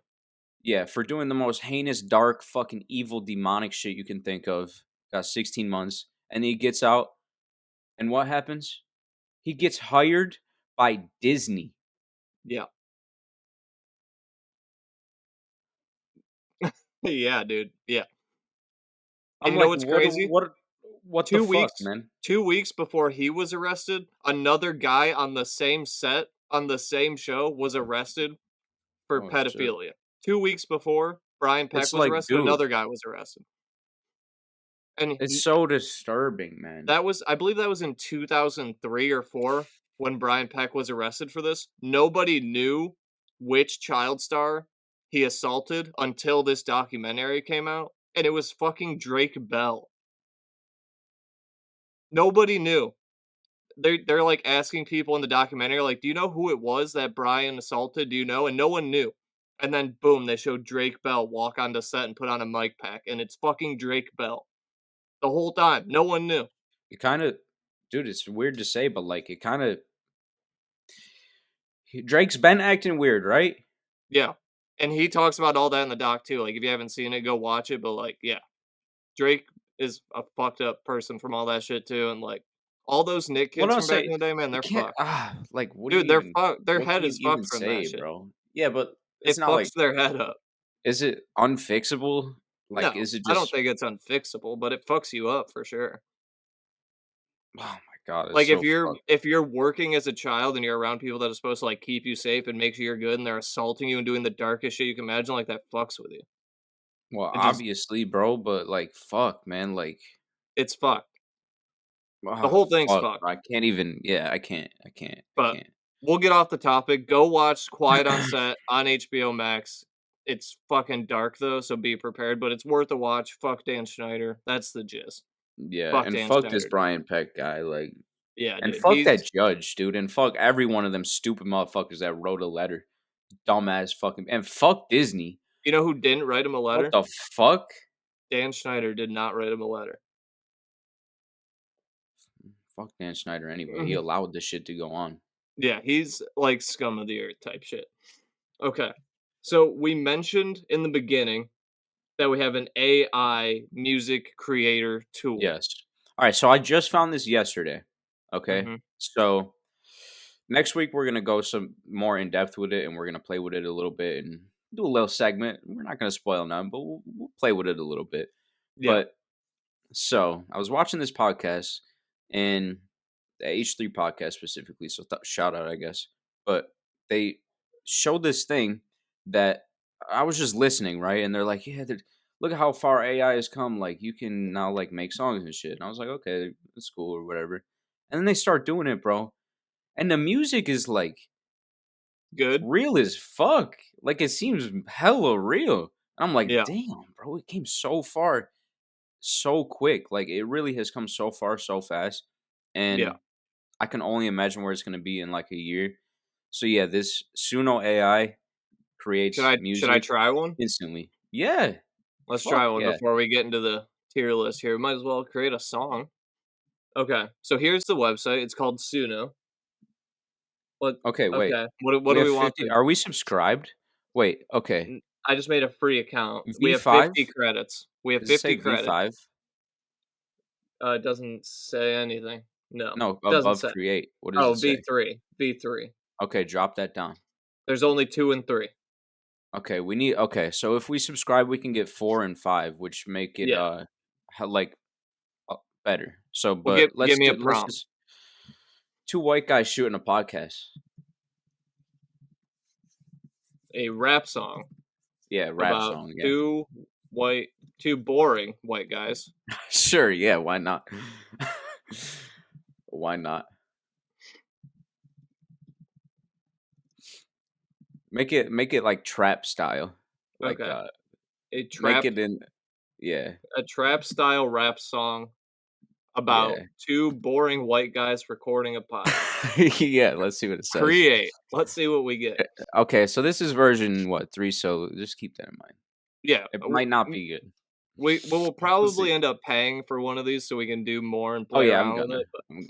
Yeah, for doing the most heinous, dark, fucking evil, demonic shit you can think of. Got 16 months, and he gets out, and what happens? He gets hired by Disney. Yeah. Yeah, dude. Yeah. And you know what's crazy? What the fuck, man? 2 weeks before he was arrested, another guy on the same set, on the same show, was arrested for pedophilia. Shit. 2 weeks before Brian Peck was arrested, another guy was arrested. And it's so disturbing, man. I believe that was in 2003 or 4 when Brian Peck was arrested for this. Nobody knew which child star he assaulted until this documentary came out, and it was fucking Drake Bell. Nobody knew. They're like asking people in the documentary, like, do you know who it was that Brian assaulted? Do you know? And no one knew. And then boom, they showed Drake Bell walk onto set and put on a mic pack, and it's fucking Drake Bell. the whole time. No one knew. It kind of, dude, it's weird to say, but like it kind of, Drake's been acting weird, right? Yeah. And he talks about all that in the doc too. Like if you haven't seen it, go watch it. But like, yeah, Drake is a fucked up person from all that shit too. And like all those Nick What kids I'll from back say, in the day, man, you they're can't, fucked. like, what do Dude, you even, their what head can you is even fucked from that say, shit. bro? Yeah, but it's It not fucks like, their head up. is it unfixable? Like, No, is it I don't just, think it's unfixable, but it fucks you up for sure. oh my God, it's Like so fucked. if you're working as a child and you're around people that are supposed to like keep you safe and make sure you're good and they're assaulting you and doing the darkest shit you can imagine, like that fucks with you. Well, It just obviously, bro, but like, fuck, man, like, it's fucked. The oh, whole thing's fuck, fucked. bro, I can't even, yeah, I can't. But we'll get off the topic. Go watch Quiet on Set on HBO Max. It's fucking dark though, so be prepared, but it's worth a watch. Fuck Dan Schneider. That's the gist. Yeah, Fuck and Dan fuck this Schneider, dude. Brian Peck guy, like, Yeah, and dude. fuck that judge, dude, and fuck every one of them stupid motherfuckers that wrote a letter, dumbass fucking, and fuck Disney. You know who didn't write him a What letter? the fuck? Dan Schneider did not write him a letter. Fuck Dan Schneider anyway. He allowed this shit to go on. Yeah, he's like scum of the earth type shit. Okay. So we mentioned in the beginning that we have an AI music creator tool. Yes. All right, so I just found this yesterday. Okay. Mhm. So next week we're gonna go some more in depth with it, and we're gonna play with it a little bit and do a little segment. We're not gonna spoil none, but we'll play with it a little bit. Yeah. But so I was watching this podcast, and the H3 podcast specifically. So shout out, I guess. But they showed this thing that I was just listening, right? And they're like, yeah, look at how far AI has come. Like, you can now like make songs and shit. And I was like, okay, that's cool or whatever. And then they start doing it, bro. And the music is like Good. real as fuck. Like, it seems hella real. And I'm like, Yeah. damn, bro, it came so far so quick. Like, it really has come so far so fast. And Yeah. I can only imagine where it's going to be in like a year. So yeah, this Suno AI creates music. Should I try one? Instantly? Yeah. Let's Fuck try one yeah. before we get into the tier list here. We might as well create a song. Okay, so here's the website. It's called Suno. Okay, wait. Okay, what do we want? Are we subscribed? Wait, okay. I just made a free account. V5? We have 50 credits. We have Does it say 50 credits. V5? It doesn't say anything. No, No, doesn't above say. create. What does it say? V3. V3. Okay, drop that down. There's only 2 and 3. Okay, so if we subscribe, we can get 4 and 5, which make it better. So, but give me a prompt. Two white guys shooting a podcast. A rap song. Yeah, rap about song. Yeah. Two boring white guys. Sure, yeah, why not? Why not? Make it like trap style. Like Okay. make it in a trap style rap song about two boring white guys recording a podcast. Yeah, let's see what it says. Create. Let's see what we get. Okay, so this is version 3, so just keep that in mind. Yeah. It might not be good. We'll probably end up paying for one of these so we can do more and play around with it. I'm gonna.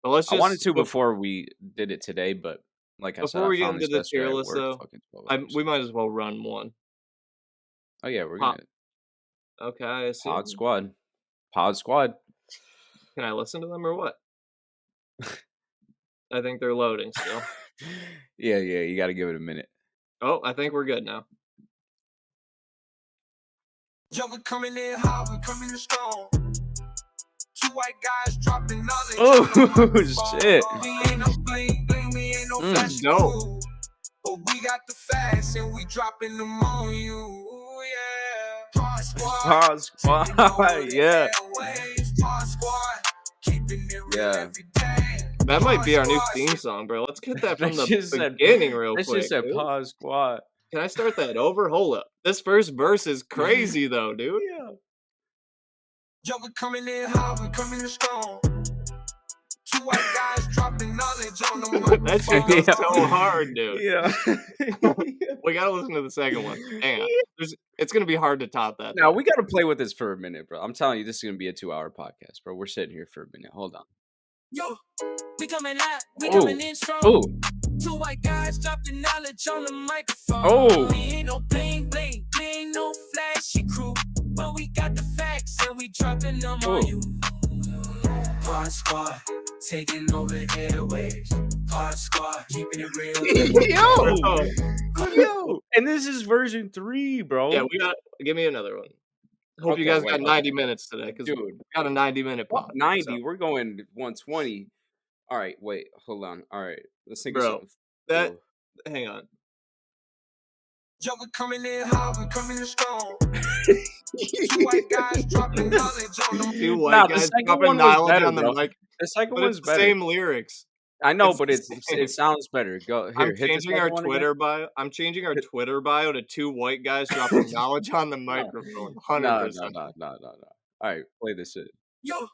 But let's just, I wanted to before we did it today, but like I said, before we get found into this the tier yesterday at list, work, though, we might as well run one. Oh yeah, we're gonna. Okay, I see. Pod Squad. Can I listen to them or what? I think they're loading still. Yeah, you got to give it a minute. Oh, I think we're good now. Yo, we coming in hot, we coming in strong. Two white guys dropping knowledge. Oh shit! We ain't no bling bling, we ain't no flash dope. But we got the facts and we dropping them on you. Ooh, yeah. Pod Squad, yeah. Pod Squad, keeping it real every day. That might be our new theme song, bro. Let's get that from the beginning real quick. That just said Pod Squad. Can I start that over? Hold up. This first verse is crazy, though, dude. Yeah. Yo, we coming in hot, we coming in strong. Two white guys dropping knowledge That shit goes so hard, dude. Yeah. We gotta listen to the second one. Hang on. It's gonna be hard to top that. Now we gotta play with this for a minute, bro. I'm telling you, this is gonna be a 2-hour podcast, bro. We're sitting here for a minute. Hold on. Yo, we coming out. We coming in strong. Oh. 2 white guys dropping knowledge on the microphone. Oh. We ain't no bling bling, we ain't no flashy crew, but we got the facts and we dropping them on you. Pod Squad, taking over airwaves. Pod Squad, keeping it real. Yo. And this is version 3, bro. Yeah, give me another one. Hope you guys got 90 minutes today, because we got a 90-minute pod. 90, so. We're going 120. All right, wait, hold on. All right, let's think of Bro, something. Hang on. Yo, we're coming in hard, we're coming in strong. 2 white guys dropping knowledge on them. 2 white guys dropping knowledge on the mic. The second but one's it's better. the same lyrics. I know, but it sounds better. Go here. I'm changing our Twitter bio. I'm changing our Twitter bio to 2 white guys dropping knowledge on the microphone. 100%. No. All right, play this shit. Yo,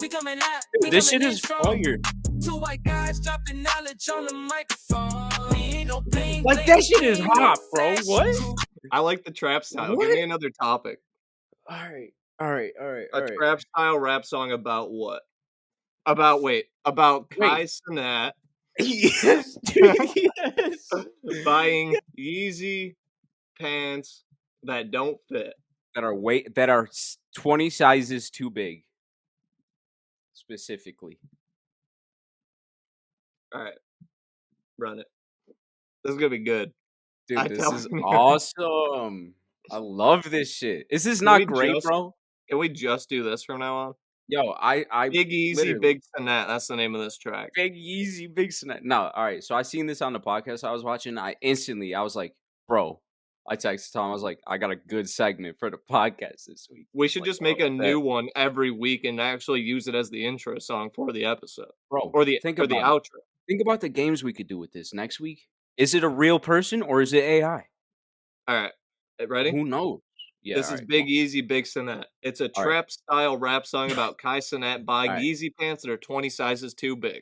we coming out. This shit is fire. 2 white guys dropping knowledge on the microphone. We ain't no bling, Like that shit is hot, bro. What? I like the trap style. What? Give me another topic. All right. A trap style rap song about what? About Kai Cenat. Yes, dude, yes. Buying Yeezy pants that don't fit. That are 20 sizes too big. Specifically. All right. Run it. This is going to be good. Dude, this is awesome. I love this shit. Is this not great, bro? Can we just do this from now on? Yo, I Big Yeezy, Big Cenat. That's the name of this track. Big Yeezy, Big Cenat. No, all right. So I seen this on the podcast I was watching. I was like, bro. I texted Tom. I was like, I got a good segment for the podcast this week. We should just make a new one every week and actually use it as the intro song for the episode, bro. Or the outro. Think about the games we could do with this next week. Is it a real person or is it AI? All right, ready? Who knows? Yeah, this is Big Yeezy, Big Cenat. It's a trap-style rap song about Kai Cenat buying Yeezy pants that are 20 sizes too big.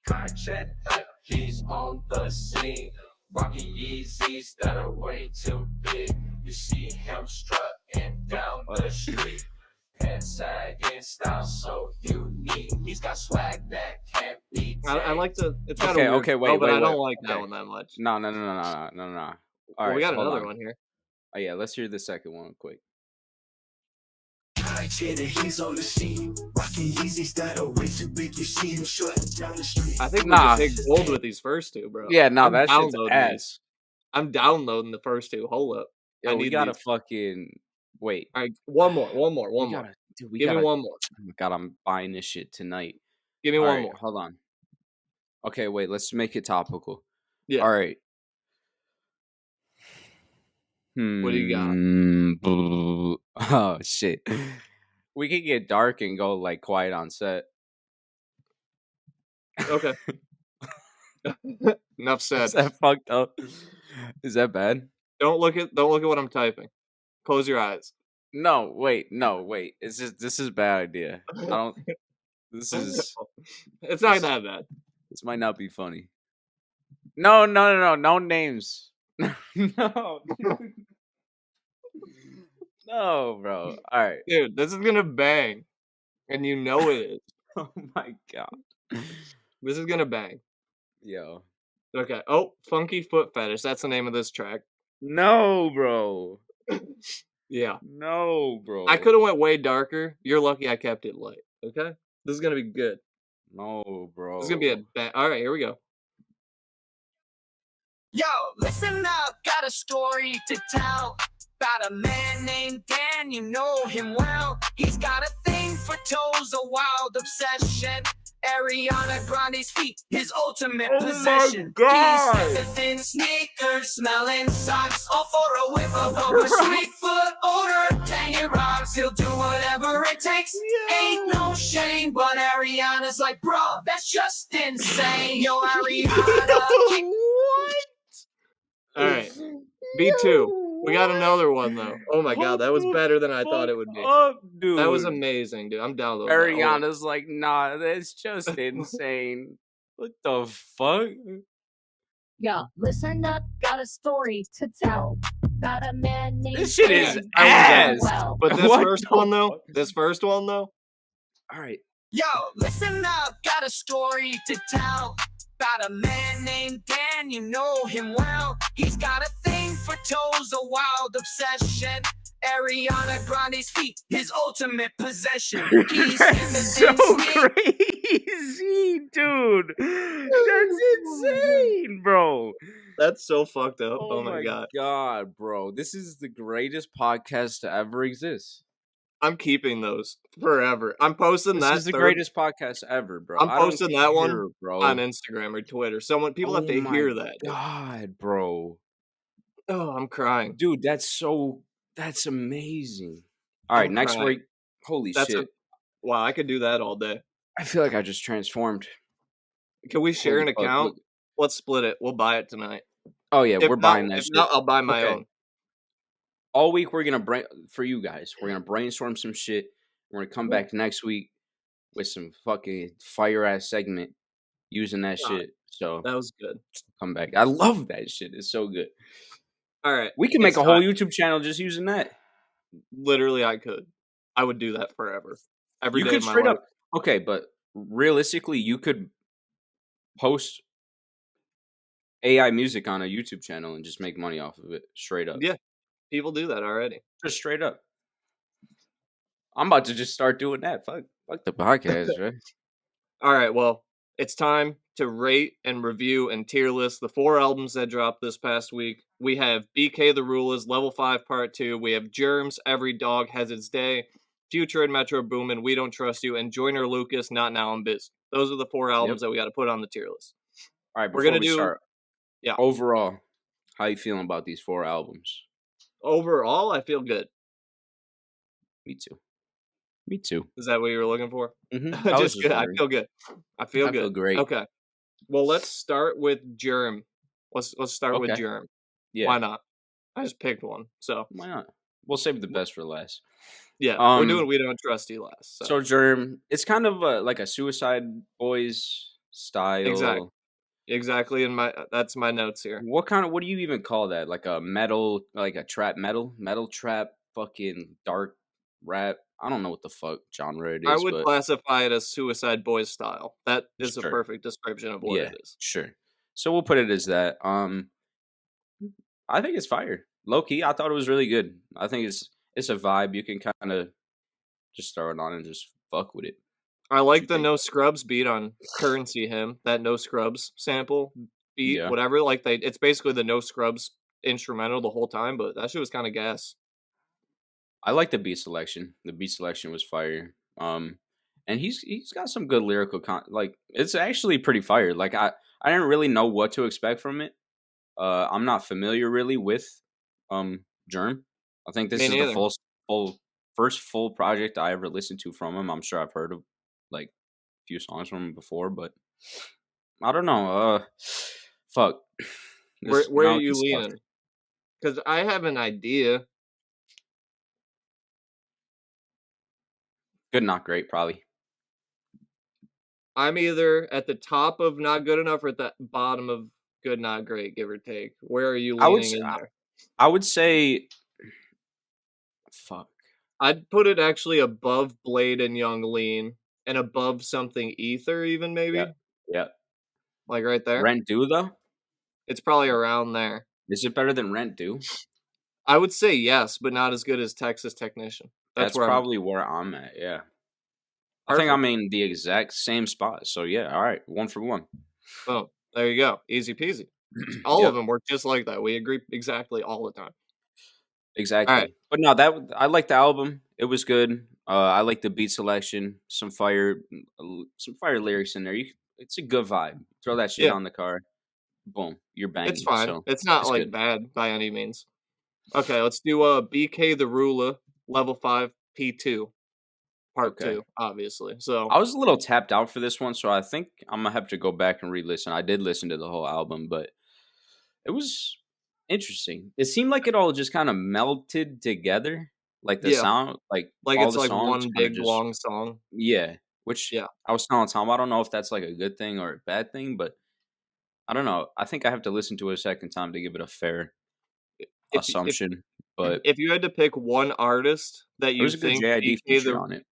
Kai Cenat, he's on the scene, rocking Yeezys that are way too big. You see him strutting down the street, pants sagging style so unique. He's got swag that can't be. I like the. It's got wait, but I don't like that one that much. No. All right, we got another one here. Oh yeah, let's hear the second one quick. Kai Cenat, he's on the scene, rocking Yeezys that are way too big. You see him strutting down the street. I think we can take gold with these first 2, bro. Yeah, that's shit's ass. I'm downloading the first 2. Hold up. Yo, we gotta fucking wait. All right, one more. Dude, Give me one more. Oh my god, I'm buying this shit tonight. Give me one more. Hold on. Okay, wait. Let's make it topical. Yeah. All right. What do you got? Oh shit. We could get dark and go like quiet on set. Okay. Enough said. Is that fucked up? Is that bad? Don't look at what I'm typing. Close your eyes. No, wait. This is a bad idea. This is. It's not that bad. This might not be funny. No names. No. No, bro. All right. Dude, this is gonna bang. And you know it is. Oh my god. This is gonna bang. Yo. Okay. Oh, Funky Foot Fetish. That's the name of this track. No, bro. Yeah. No, bro. I could have went way darker. You're lucky I kept it light. Okay? This is gonna be good. No, bro. This is gonna be a bang. Alright, here we go. Yo, listen up, got a story to tell about a man named Dan, you know him well. He's got a thing for toes, a wild obsession. Ariana Grande's feet, his ultimate possession. My God. He's the thin sneakers, smelling socks, all for a whiff of a sweet foot odor. Dang it rocks, he'll do whatever it takes. Ain't no shame, but Ariana's like, bro, that's just insane. Yo, Ariana, Alright. B2. We got another one though. Oh my god, Hold that was the better than I thought fuck it would be. up, That was dude. amazing, dude. I'm downloading that. Hold on. Ariana's like, nah, that's just insane. What the fuck? Yo, listen up, got a story to tell. Got a man named This shit is Dan. ass. Well, But this What first the one though, fuck? All right. Yo, listen up, got a story to tell. About a man named Dan, you know him well. He's got a thing for toes, a wild obsession. Ariana Grande's feet, his ultimate possession. He's That's so crazy, dude. That's insane, bro. That's so fucked up. Oh my god, bro. This is the greatest podcast to ever exist. I'm keeping those forever. I'm posting that. This is the greatest podcast ever, bro. I'm posting that one bro. on Instagram or Twitter. People have to hear that. God, bro. Oh, I'm crying. Dude, that's amazing. All right, next crying. week. Holy shit. Wow, I could do that all day. I feel like I just transformed. Can we share Holy an fuck, account? look. Let's split it. We'll buy it tonight. Oh yeah, If we're not- buying that if shit. not, I'll buy my own. All week we're gonna for you guys. We're gonna brainstorm some shit. We're gonna come back next week with some fucking fire ass segment using that shit. So That was good. come back. I love that shit. It's so good. All right. We can make it's a whole time. YouTube channel just using that. Literally, I could. I would do that forever. Every You day could of my straight life. up. Okay, but realistically, you could post AI music on a YouTube channel and just make money off of it. Straight up. Yeah, people do that already. Just straight up. I'm about to just start doing that. Fuck the podcast, right? All right, well, it's time to rate and review and tier list the 4 albums that dropped this past week. We have BK the Rulers, Level 5 Part 2. We have Germs, Every Dog Has Its Day, Future and Metro Boomin, We Don't Trust You, and Joyner Lucas, Not Now I'm Busy. Those are the 4 albums that we got to put on the tier list. All right, we're gonna do. Start, yeah. Overall, how you feeling about these 4 albums? Overall, I feel good. Me too. Is that what you were looking for? Mm-hmm. Just good. I feel good. I feel great. Okay. Well, let's start with Germ. Let's start with Germ. Yeah. Why not? I just picked one, so why not? We'll save the best for last. Yeah, we're doing We Don't Trust You last. So Germ, it's kind of like a Suicide Boys style. Exactly. And that's my notes here. What do you even call that? Like a metal, like a trap metal trap, fucking dark rap. I don't know what the fuck genre it is. I would classify it as Suicide Boys style. That is a perfect description of what it is. Sure. So we'll put it as that. I think it's fire. Low key, I thought it was really good. I think it's a vibe. You can kind of just throw it on and just fuck with it. I like the No Scrubs beat on Currency Hymn. That No Scrubs sample beat, whatever. Like it's basically the No Scrubs instrumental the whole time, but that shit was kind of gas. I like the beat selection. The beat selection was fire. And he's got some good lyrical like it's actually pretty fire. Like I didn't really know what to expect from it. I'm not familiar really with Germ. I think this is the first full project I ever listened to from him. I'm sure I've heard of like a few songs from him before, but I don't know. Fuck. Where are you leaning? Because I have an idea. Good, not great, probably. I'm either at the top of not good enough or at the bottom of good, not great, give or take. Where are you leaning in there? I would say, fuck. I'd put it actually above Blade and Young Lean and above something Ether, even maybe. Yeah. Like right there. Rent Due though. It's probably around there. Is it better than Rent Due? I would say yes, but not as good as Texas Technician. That's probably where I'm at. Yeah. I think I'm in the exact same spot. So yeah, all right, 1 for 1. Oh, there you go, easy peasy. All of them work just like that. We agree exactly all the time. Exactly. Right. But no, I like the album. It was good. I like the beat selection. Some fire lyrics in there. It's a good vibe. Throw that shit on the car. Boom, you're banging. It's fine. So it's not like good. Bad by any means. Okay, let's do BK the Ruler, Level 5 P2. Part 2, obviously. So I was a little tapped out for this one, so I think I'm gonna have to go back and re-listen. I did listen to the whole album, but it was Interesting. It seemed like it all just kind of melted together, like the Yeah, sound, like like all it's the like songs one kind of big just long song. yeah. Which Yeah. I was telling Tom, I don't know if that's like a good thing or a bad thing, but I don't know. I think I have to listen to it a second time to give it a fair If if assumption. But if you had to pick one artist that there you was a good think JID BK feature the on it.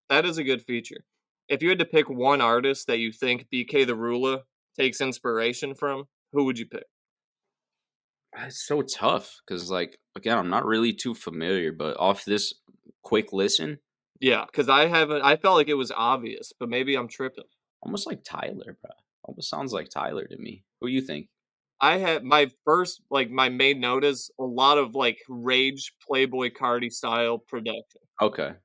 that is a good feature. If you had to pick one artist that you think BK the Ruler takes inspiration from, who would you pick? It's so tough because, like, again, I'm not really too familiar, but off this quick listen, Yeah, because I felt like it was obvious, but maybe I'm tripping. almost like Tyler, bro. Almost sounds like Tyler to me. Who you think? I had my first like my main note is a lot of like Rage Playboy Cardi style production. Okay.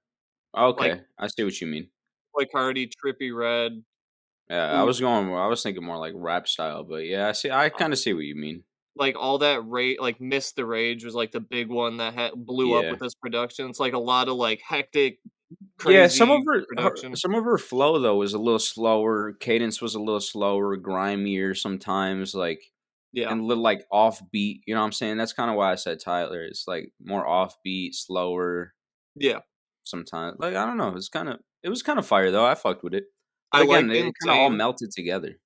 Like Okay. I see what you mean. Playboy Cardi, Trippy Red, Yeah, Uzi, I was thinking more like rap style, but yeah, I uh, kind of see what you mean. like all that rage like Miss the Rage was like the big one that blew up Yeah. with this production. It's like a lot of like hectic, Yeah, crazy production. some of her flow though was a little slower, cadence was a little slower, grimier sometimes, like Yeah. and a little like offbeat, you know what I'm saying? That's kind of why I said Tyler. It's like more offbeat, slower Yeah. sometimes. Like I don't know, it was kind of fire though. I fucked with it. But I again, liked it kind of all Insane. melted together.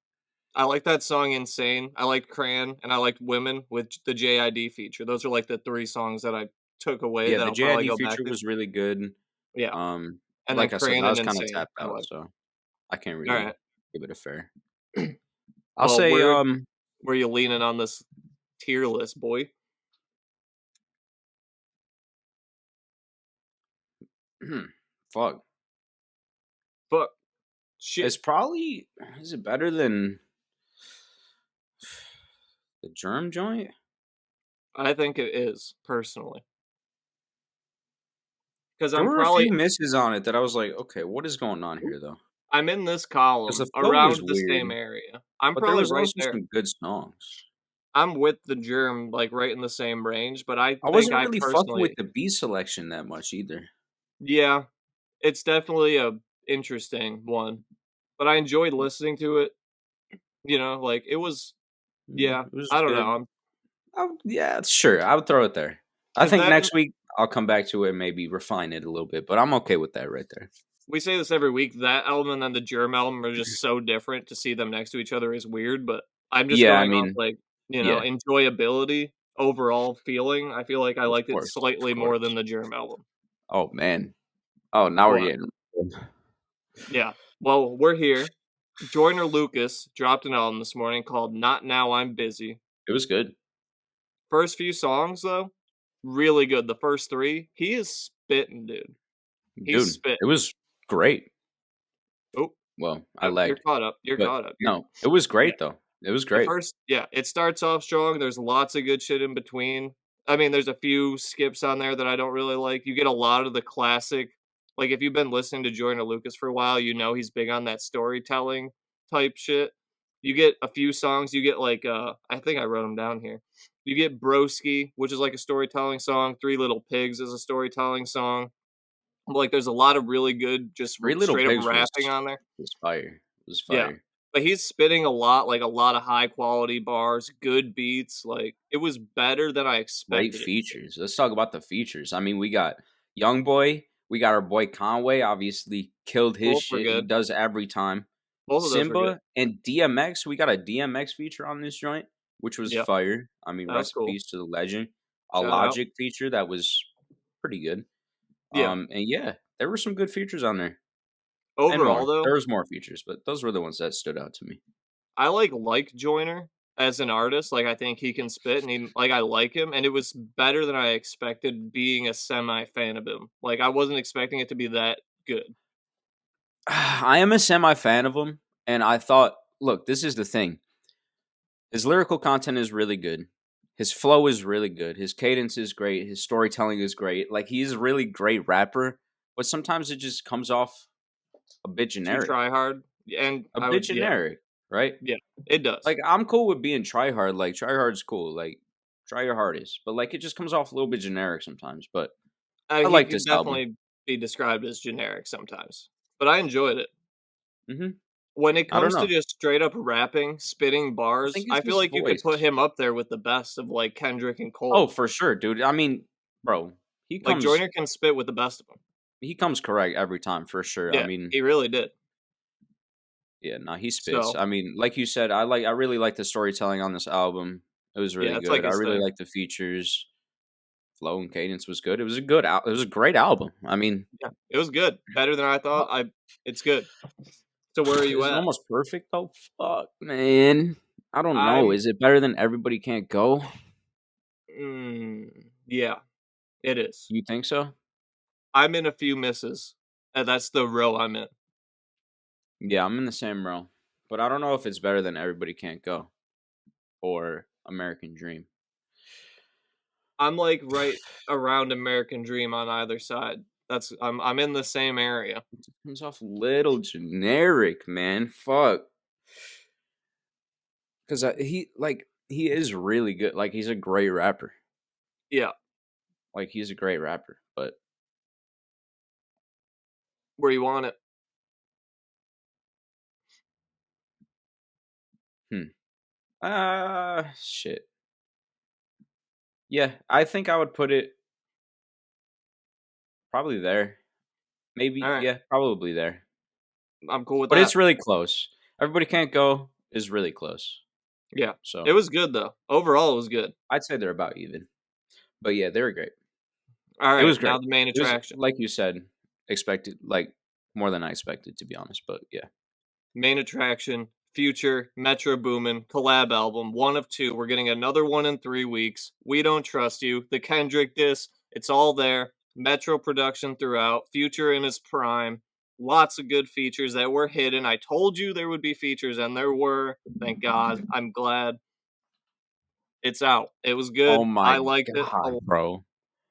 I like that song Insane. I liked Cran and I liked Women with the JID feature. Those are like the 3 songs that I took away Yeah, that the I'll probably JID go back feature to. was really good. Yeah. And then Like I said, Cran I and was kind of Insane tapped I out, like. so I can't really Alright. give it a fair. I'll Well, say, where you leaning on this tier list, boy? fuck. Fuck. Shit. It's probably is it better than the germ joint? I think it is, personally. Because There I'm were a probably few misses on it that I was like, okay, what is going on here though? I'm in this Because the column flow was around the weird, same area. I'm but there probably was right also there. some good songs. I'm with the germ, like, right in the same range, but I I think wasn't I really fucking with personally the beat selection that much either. yeah, it's definitely a interesting one, but I enjoyed listening to it, like, it was yeah, It was I don't know, good. Yeah, sure. I would throw it there. I because think that next week I'll come back to it and maybe refine it a little bit, but I'm okay with that right there. we say this every week, that album and then the germ album are just so different, to see them next to each other is weird, but I'm just Yeah, I going off, mean, like, yeah, enjoyability, overall feeling. I feel like I liked it of slightly more than course. the germ album. Oh man. Oh, now we're What? getting. Yeah. Well, we're here. Joyner Lucas dropped an album this morning called Not Now I'm Busy. It was good, First few songs, though, really good. The first 3, he is spitting, dude. He's dude. It spitting. was great. Oh, Well, I yep, you're lagged, caught up. You're but caught up. no, it was Yeah. great though. It was The great. first yeah, it starts off strong, there's lots of good shit in between. I mean, there's a few skips on there that I don't really like. You get a lot of the classic like, if you've been listening to Joyner Lucas for a while, he's big on that storytelling type shit. You get a few songs, you get, like, I think I wrote them down here. You get Broski, which is, like, a storytelling song, Three Little Pigs is a storytelling song. Like, there's a lot of really good just Three Little straight up Pigs rapping on there. was fire. It was Yeah. fire. But he's spitting a lot, like, a lot of high quality bars, good beats, like, it was better than I Great expected it to be. features. Let's talk about the features. I mean, we got Young Boy. We got our boy Conway. Obviously, killed his Both were shit. He good. does every time. Both of those were good. Simba and DMX. We got a DMX feature on this joint, which was Yep, fire. I mean, that was rest in cool. peace to the legend. A Shout out. Logic feature that was pretty good. Yeah. And yeah, there were some good features on there. And Overall, more. though, There was more features, but those were the ones that stood out to me. I like Joyner as an artist, like, I think he can spit, and I like him, and it was better than I expected being a semi-fan of him. Like, I wasn't expecting it to be that good. I am a semi fan of him, and I thought, look, this is the thing. His lyrical content is really good. His flow is really good. His cadence is great. His storytelling is great. Like he's a really great rapper, but sometimes it just comes off a bit Too generic. try hard, and A I bit would yeah, generic, right? yeah, it does. Like I'm cool with being try hard. Like try hard's cool. Like try your hardest, but like it just comes off a little bit generic sometimes. But I He like could this album. definitely be described as generic sometimes, but I enjoyed it. hmm When it I don't comes to know. just straight up rapping, spitting I bars, think it's I feel his like you could put voice. him up there with the best of, like, Kendrick and Oh, Cole. for sure, dude. I mean, bro, Like, Joyner can spit with the best of them. he comes correct every time for sure. I Yeah, mean, he really did. yeah, nah, he spits. So, I mean, like you said, I really like the storytelling on this album. It was yeah, really it's like good. I his really thing. like the features. Flow and cadence was good. It was a good it was a great album. I mean, Yeah, it was good. Better than I thought. It's good. So where are you is it at? almost perfect though? Fuck, man. I don't know. I'm Is it better than Everybody Can't Go? yeah, it is. You think so? I'm in a few misses, and that's the row I'm in. Yeah, I'm in the same row. But I don't know if it's better than Everybody Can't Go or American Dream. I'm, like, right around American Dream on either side. I'm in the same area. Comes off little generic, man. Fuck. Because he is really good. Like, he's a great rapper. Yeah. Like, he's a great rapper. But Where you want it. shit. Yeah, I think I would put it probably there. Maybe, Alright. yeah, probably there. I'm cool with But that. it's really close. Everybody Can't Go is really close. Yeah. So It was good, though. Overall, it was good. I'd say they're about even. But yeah, they were great. It was Alright, now great. the main It was, attraction. like you said, expected, like, more than I expected, to be honest. But yeah. Main attraction, Future, Metro Boomin, collab album, 1 of 2. We're getting another one in 3 weeks. We Don't Trust You, the Kendrick diss, it's all there. Metro production throughout, Future in his prime. Lots of good features that were hidden. I told you there would be features, and there were. Thank God. I'm glad. It's out. It was Oh good. my I liked it a god, lot. bro.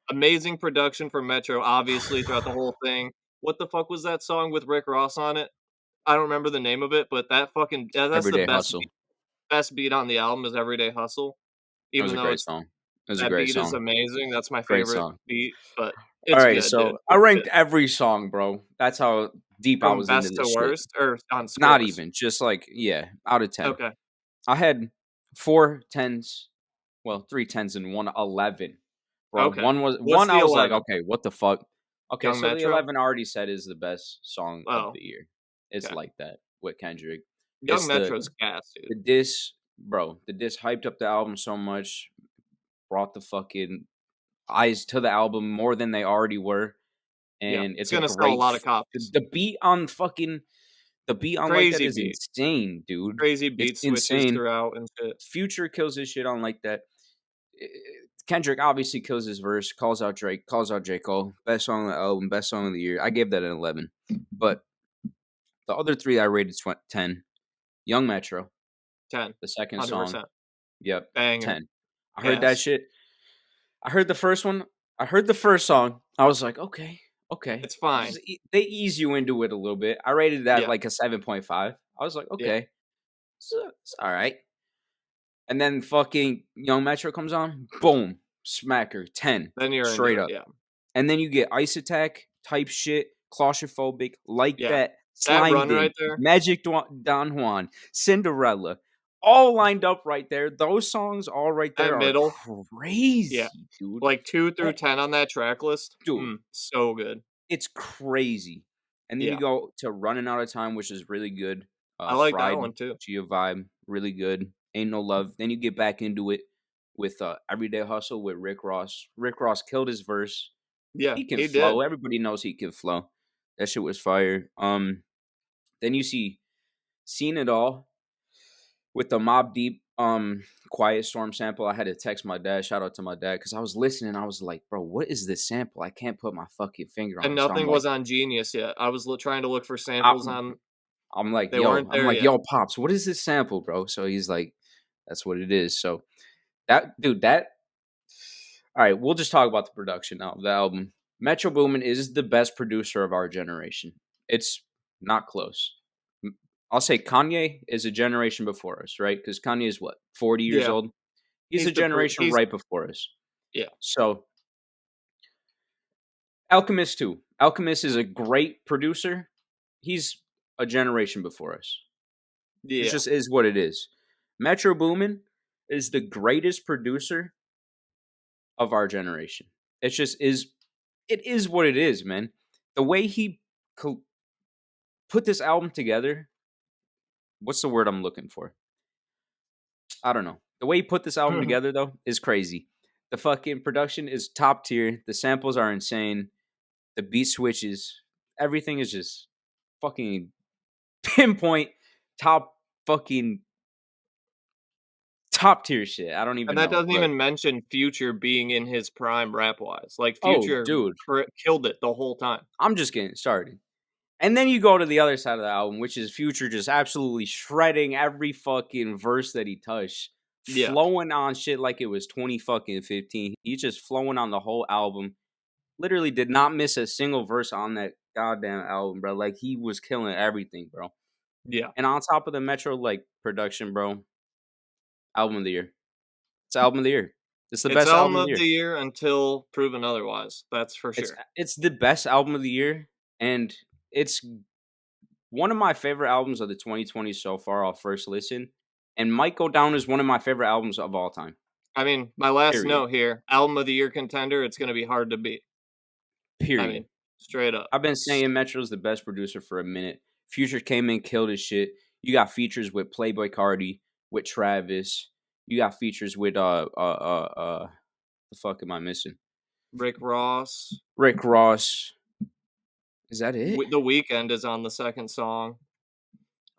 Amazing production for Metro, obviously, throughout the whole thing. What the fuck was that song with Rick Ross on it? I don't remember the name of it, but that's the Everyday Hustle. best beat on the album is Everyday Hustle. It was Even a though great it's song. It was a that great beat is song. amazing. That's my Great favorite song. beat, but All it's right, good, dude. so I It's ranked good. every song, bro. That's how deep I From was into best to this shit. worst or on Not scores? even, just like, yeah, out of 10. Okay. I had 4 10s, well, 3 10s and 1 11. Bro, Okay. What's one the I was like, 11? okay, what the fuck? Okay, Young so the Metro? 11 I already said is the best song of Oh, the year. It's okay. like that with Kendrick. Young It's Metro's gas, dude. the diss, bro. The diss hyped up the album so much, brought the fucking eyes to the album more than they already were, Yeah. and It's it's a gonna sell a great lot of copies. the beat on like that Crazy is beat. insane, dude. Crazy It's beat switches insane. throughout and shit. Future kills his shit on like that. Eh, Kendrick obviously kills his verse, calls out Drake, calls out J. Cole. Best song of the album, best song of the year. I gave that an 11. But the other 3 I rated 10. Young Metro, 10. the second song. 100%. Yep, Banger. 10. I heard that Gas. shit. I heard the first one. I heard the first song. I was like, okay. It's fine. They ease you into it a little bit. I rated that Yeah. like a 7.5. I was like, Yeah. okay. It's all right. And then fucking Young Metro comes on. Boom. Smacker. 10. Then you're Straight into it, up. yeah. And then you get Ice Attack type shit. Claustrophobic. Like Yeah. that. That run Slimed in. right there. Magic Don Juan. Cinderella. All lined up right there. Those songs all right there That are middle. crazy, Yeah. dude. Like 2 through That- 10 on that track list. dude. So good. It's crazy. And then Yeah. you go to Running Out of Time, which is really good. I like that Fried, one too. Gia Vibe, really good. Ain't No Love. Then you get back into it with Everyday Hustle with Rick Ross. Rick Ross killed his verse. Yeah, He can he flow. did. Everybody knows he can flow. That shit was fire. Then you see Seen It All with the Mobb Deep Quiet Storm sample. I had to text my dad. Shout out to my dad, because I was listening. I was like, bro, what is this sample? I can't put my fucking finger on And it. So nothing I'm was like, on Genius yet. I was trying to look for samples on. I'm like, They weren't there yet. yo, Pops, what is this sample, bro? So he's like, that's what it is. So that dude, all right, we'll just talk about the production now of the album. Metro Boomin is the best producer of our generation. It's not close. I'll say Kanye is a generation before us, right? Because Kanye is what, 40 years Yeah. old? He's a He's the generation he's right before us. Yeah. So Alchemist too. Alchemist is a great producer. He's a generation before us. It Yeah. just is what it is. Metro Boomin is the greatest producer of our generation. It just is. It is what it is, man. The way he put this album together. What's the word I'm looking for? I don't know. The way he put this album together, though, is crazy. The fucking production is top tier. The samples are insane. The beat switches. Everything is just fucking pinpoint top fucking top tier shit. I don't And even that know. doesn't But even mention Future being in his prime rap-wise. Like, oh, Future dude, killed it the whole time. I'm just getting started. And then you go to the other side of the album, which is Future just absolutely shredding every fucking verse that he touched. Yeah. Flowing on shit like it was 2015. He's just flowing on the whole album. Literally did not miss a single verse on that goddamn album, bro. Like, he was killing everything, bro. Yeah. And on top of the Metro, like, production, bro, album of the year. It's album of the year. It's the It's best album album of of the year. the year until proven otherwise. That's for sure. It's the best album of the year, and it's one of my favorite albums of the 2020s so far. I'll first listen, and might go down as one of my favorite albums of all time. I mean, my last Period. note here, album of the year contender, it's going to be hard to beat. Period. I mean, straight up. I've been saying Metro's the best producer for a minute. Future came in, killed his shit. You got features with Playboy Cardi, with Travis. You got features with the fuck am I missing? Rick Ross. Rick Ross. Is that it? The Weeknd is on the second song.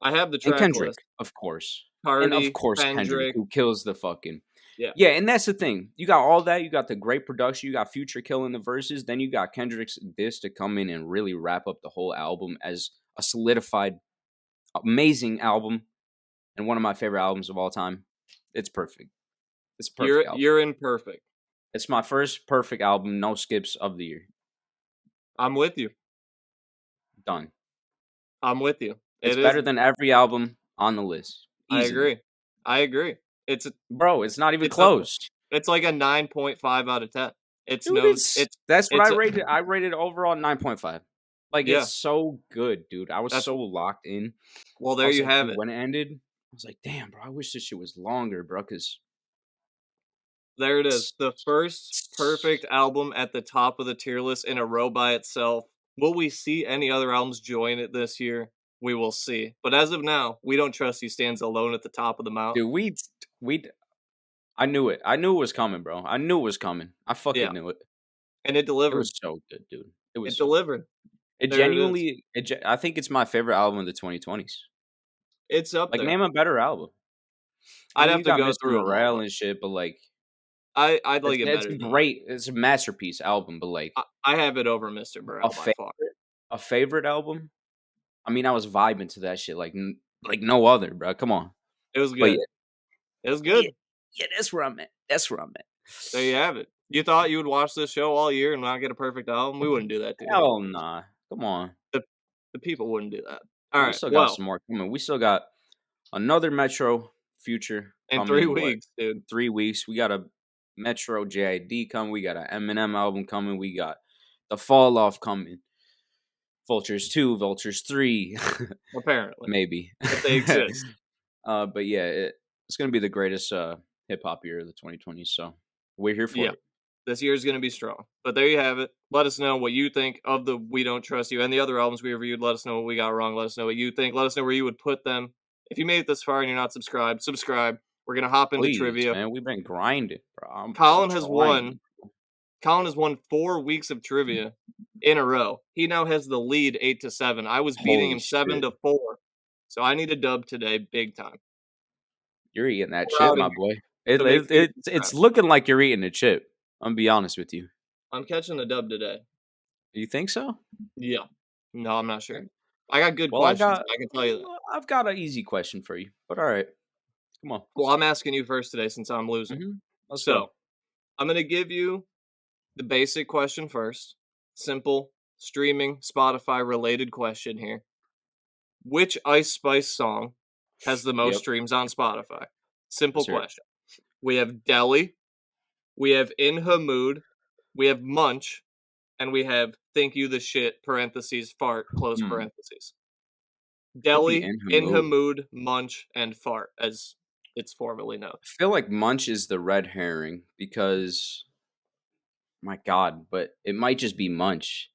I have the And track Kendrick, list. of course. Cardi, And of course Kendrick, Kendrick. who kills the fucking Yeah. and that's the thing. You got all that. You got the great production. You got Future killing the verses. Then you got Kendrick's diss to come in and really wrap up the whole album as a solidified, amazing album and one of my favorite albums of all time. It's perfect. It's a perfect album. You're in perfect. It's my first perfect album, no skips of the year. I'm with you. Done. I'm with you. It's better than every album on the list. Easily. I agree. Bro, it's not even close. It's like a 9.5 out of 10. It's Dude, that's what I rated. I rated overall 9.5. Like, Yeah. it's so good, dude. I was so locked in. Well, there you have it. When it ended, I was like, damn, bro, I wish this shit was longer, bro, because there it is. The first perfect album at the top of the tier list in a row by itself. Will we see any other albums join it this year? We will see. But as of now, We Don't Trust You stands alone at the top of the mountain. Dude, I knew it. I knew it was coming, bro. I knew it was coming. I fucking knew it. And it delivered. It was so good, dude. It delivered. It genuinely, I think it's my favorite album of the 2020s. It's up there. Like, name a better album. I'd have to go through Morale and shit, but like, I'd like it better. It's great. It's a masterpiece album, but like, I have it over Mr. Morale by far. A favorite album? I mean, I was vibing to that shit like no other, bro. Come on. It was good. It was good. Yeah, that's where I'm at. There you have it. You thought you would watch this show all year and not get a perfect album? We wouldn't do that to you. Hell nah. Come on. The people wouldn't do that. All right. We still got some more coming. We still got another Metro Future in 3 weeks, dude. 3 weeks. We got a Metro JID coming. We got an Eminem album coming. We got the Fall Off coming. Vultures 2, Vultures 3. Apparently. Maybe. If they exist. But yeah, it's going to be the greatest hip-hop year of the 2020s, so we're here for it. This year is going to be strong. But there you have it. Let us know what you think of the We Don't Trust You and the other albums we reviewed. Let us know what we got wrong. Let us know what you think. Let us know where you would put them. If you made it this far and you're not subscribed, subscribe. We're going to hop into trivia. Man, we've been grinding, bro. Colin has won 4 weeks of trivia in a row. He now has the lead 8-7. I was beating him 7-4. So I need a dub today, big time. You're eating that chip, my boy. It's looking like you're eating a chip. I'm gonna be honest with you. I'm catching the dub today. You think so? Yeah. No, I'm not sure. I got good questions. I can tell you that. I've got an easy question for you, but all right. Come on. Well, I'm asking you first today since I'm losing. Mm-hmm. Let's go. go. I'm going to give you the basic question first. Simple, streaming, Spotify related question here. Which Ice Spice song has the most streams on Spotify? Simple question. We have Deli, we have In Her Mood, we have Munch, and we have Think You the Shit, parentheses, fart, close parentheses. Could be Deli, in her In Her mood. Mood, Munch, and Fart, as it's formerly known. I feel like Munch is the red herring because, my God, but it might just be Munch.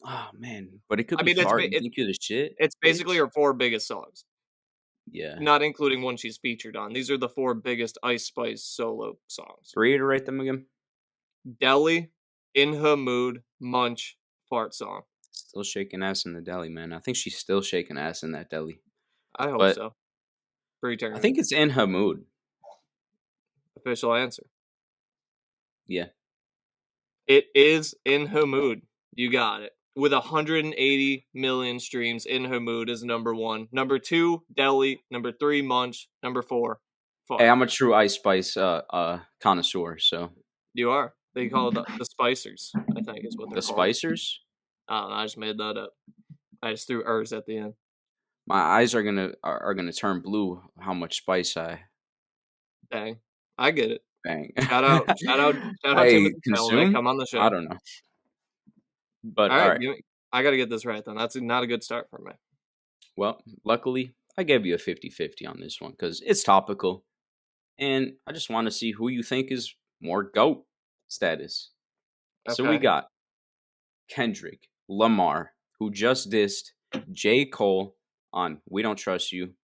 Oh man, but it could I be mean, Fart. You think you're the shit, it's basically bitch? her 4 biggest songs, Yeah. not including one she's featured on. These are the 4 biggest Ice Spice solo songs. Reiterate them again. Deli, In Her Mood, Munch, Fart Song. Still shaking ass in the deli, man. I think she's still shaking ass in that deli. I hope But so. For I eternity. think it's in her mood. Official answer. Yeah. It is In Her Mood. You got it. With 180 million streams, In Her Mood is number 1. Number 2, Deli. Number 3, Munch. Number 4, Fart. Hey, I'm a true Ice Spice connoisseur, so. You are. They call it the Spicers, I think is what they're The called. Spicers? I don't know. I just made that up. I just threw ers at the end. My eyes are gonna turn blue. How much spice I Dang. I get it. bang. Shout out I Timothy Chalamet. consume. Come on the show. I don't know, but All all right, right. I got to get this right then. That's not a good start for me. Well, luckily I gave you a 50-50 on this one because it's topical, and I just want to see who you think is more GOAT status. So we Okay. got Kendrick Lamar, who just dissed J. Cole on We Don't Trust You.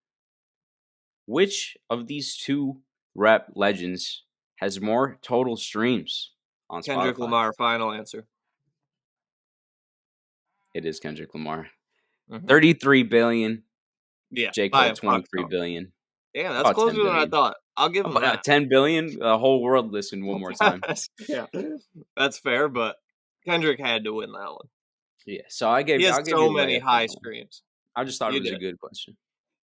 Which of these two rap legends has more total streams on Kendrick Spotify? Lamar, final answer. It is Kendrick Lamar. Mhm. 33 billion. Yeah. J. by Cole, a fuck 23 ton. billion. Damn, that's About 10 closer than I billion. thought. I'll give him About that. 10 billion? The whole world listen one more time. Yeah, that's fair, but Kendrick had to win that one. Yeah, so He has I'll give so you many layup on high that one. streams. I just thought You it was a did. good question.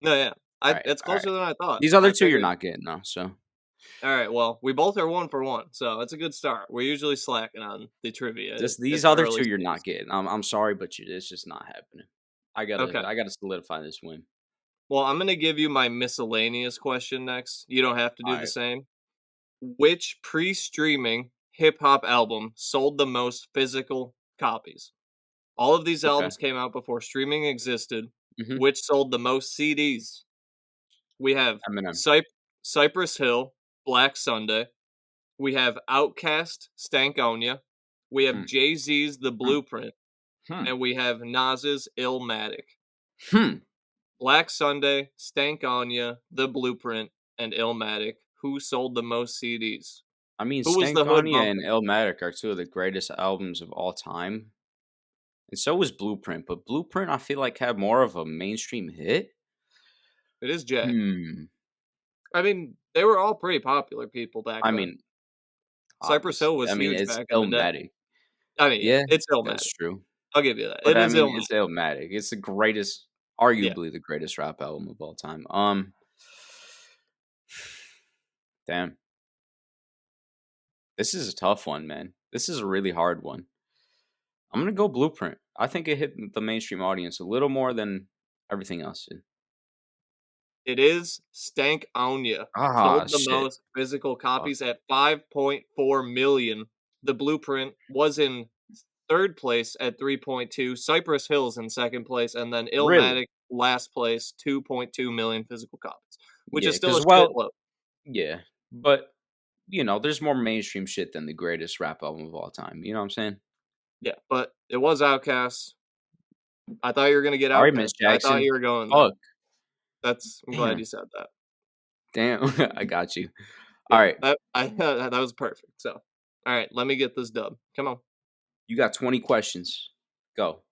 No, yeah. All right, It's closer than I thought. These other I two you're figured- not getting though, so. All right, well, we both are 1 for 1, so it's a good start. We're usually slacking on the trivia. Just at these the other early two you're not stages. getting. I'm sorry, but it's just not happening. I gotta solidify this win. Well, I'm gonna give you my miscellaneous question next. You don't have to do the Alright. same. Which pre-streaming hip hop album sold the most physical copies? All of these Okay. albums came out before streaming existed. Mhm. Which sold the most CDs? We have Eminem. Cypress Hill, Black Sunday. We have Outkast, Stankonia. We have Hmm. Jay-Z's The Blueprint. Hmm. And we have Nas's Illmatic. Hmm. Black Sunday, Stankonia, The Blueprint, and Illmatic. Who sold the most CDs? I mean, Who was the hood Stankonia and bumper? Illmatic are two of the greatest albums of all time. And so was Blueprint, but Blueprint I feel like had more of a mainstream hit. It is Jay. Hmm. I mean, they were all pretty popular people back I then. mean, Cypress Hill was huge it's back in the day. Illmatic. I mean, Yeah, it's Illmatic. that's true. I'll give you that. But It I is mean, Illmatic. it's Illmatic. It's the greatest, arguably the greatest rap album of all time. Damn. This is a tough one, man. This is a really hard one. I'm gonna go Blueprint. I think it hit the mainstream audience a little more than everything else did. It is Stankonia. Ah, Sold the shit. most physical copies at 5.4 million. The Blueprint was in third place at 3.2. Cypress Hill's in second place, and then Illmatic Really? last place, 2.2 million physical copies, which Yeah, is still a 'cause, well, shitload. Yeah, but there's more mainstream shit than the greatest rap album of all time. You know what I'm saying? Yeah, but it was Outkast. I thought you were gonna get Sorry, Outkast. Miss I thought Jackson. you were going there. Fuck. I'm glad Damn. you said that. Damn, I got you. Yeah, All right, that was perfect. So, all right, let me get this dub. Come on. you got 20 questions. Go.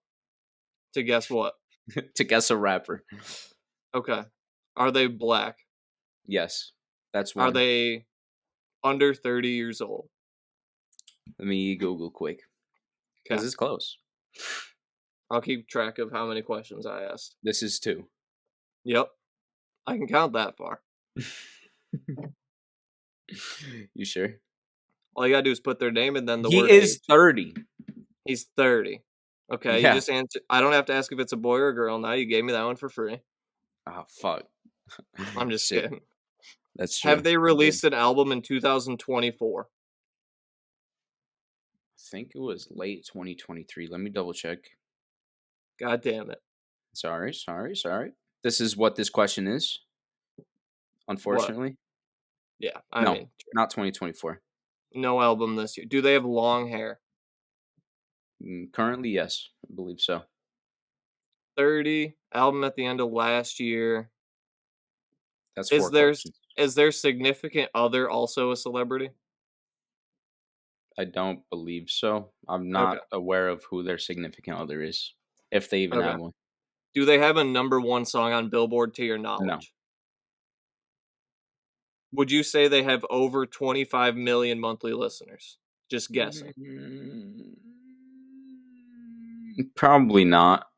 To guess what? To guess a rapper. Okay. Are they black? Yes, that's one. Are they under 30 years old? Let me Google quick because Okay. it's close. I'll keep track of how many questions I asked. This is 2. Yep. I can count that far. You sure? All you gotta do is put their name and then the He word is age. 30. He's 30. Okay, Yeah. you just answer. I don't have to ask if it's a boy or a girl now. You gave me that one for free. Oh fuck. I'm just Shit, kidding. That's true. Have they released an album in 2024? I think it was late 2023. Let me double check. God damn it. Sorry. This is what this question is. What? Unfortunately, Yeah, no, mean, not 2024. no album this year. Do they have long hair? Currently, yes, I believe so. 30 album at the end of last year. That's Is 4 questions. their significant other also a celebrity? I don't believe so. I'm Okay. not aware of who their significant other is, if they even have Okay. one. Do they have a number 1 song on Billboard to your knowledge? No. Would you say they have over 25 million monthly listeners? Just guessing. Probably not.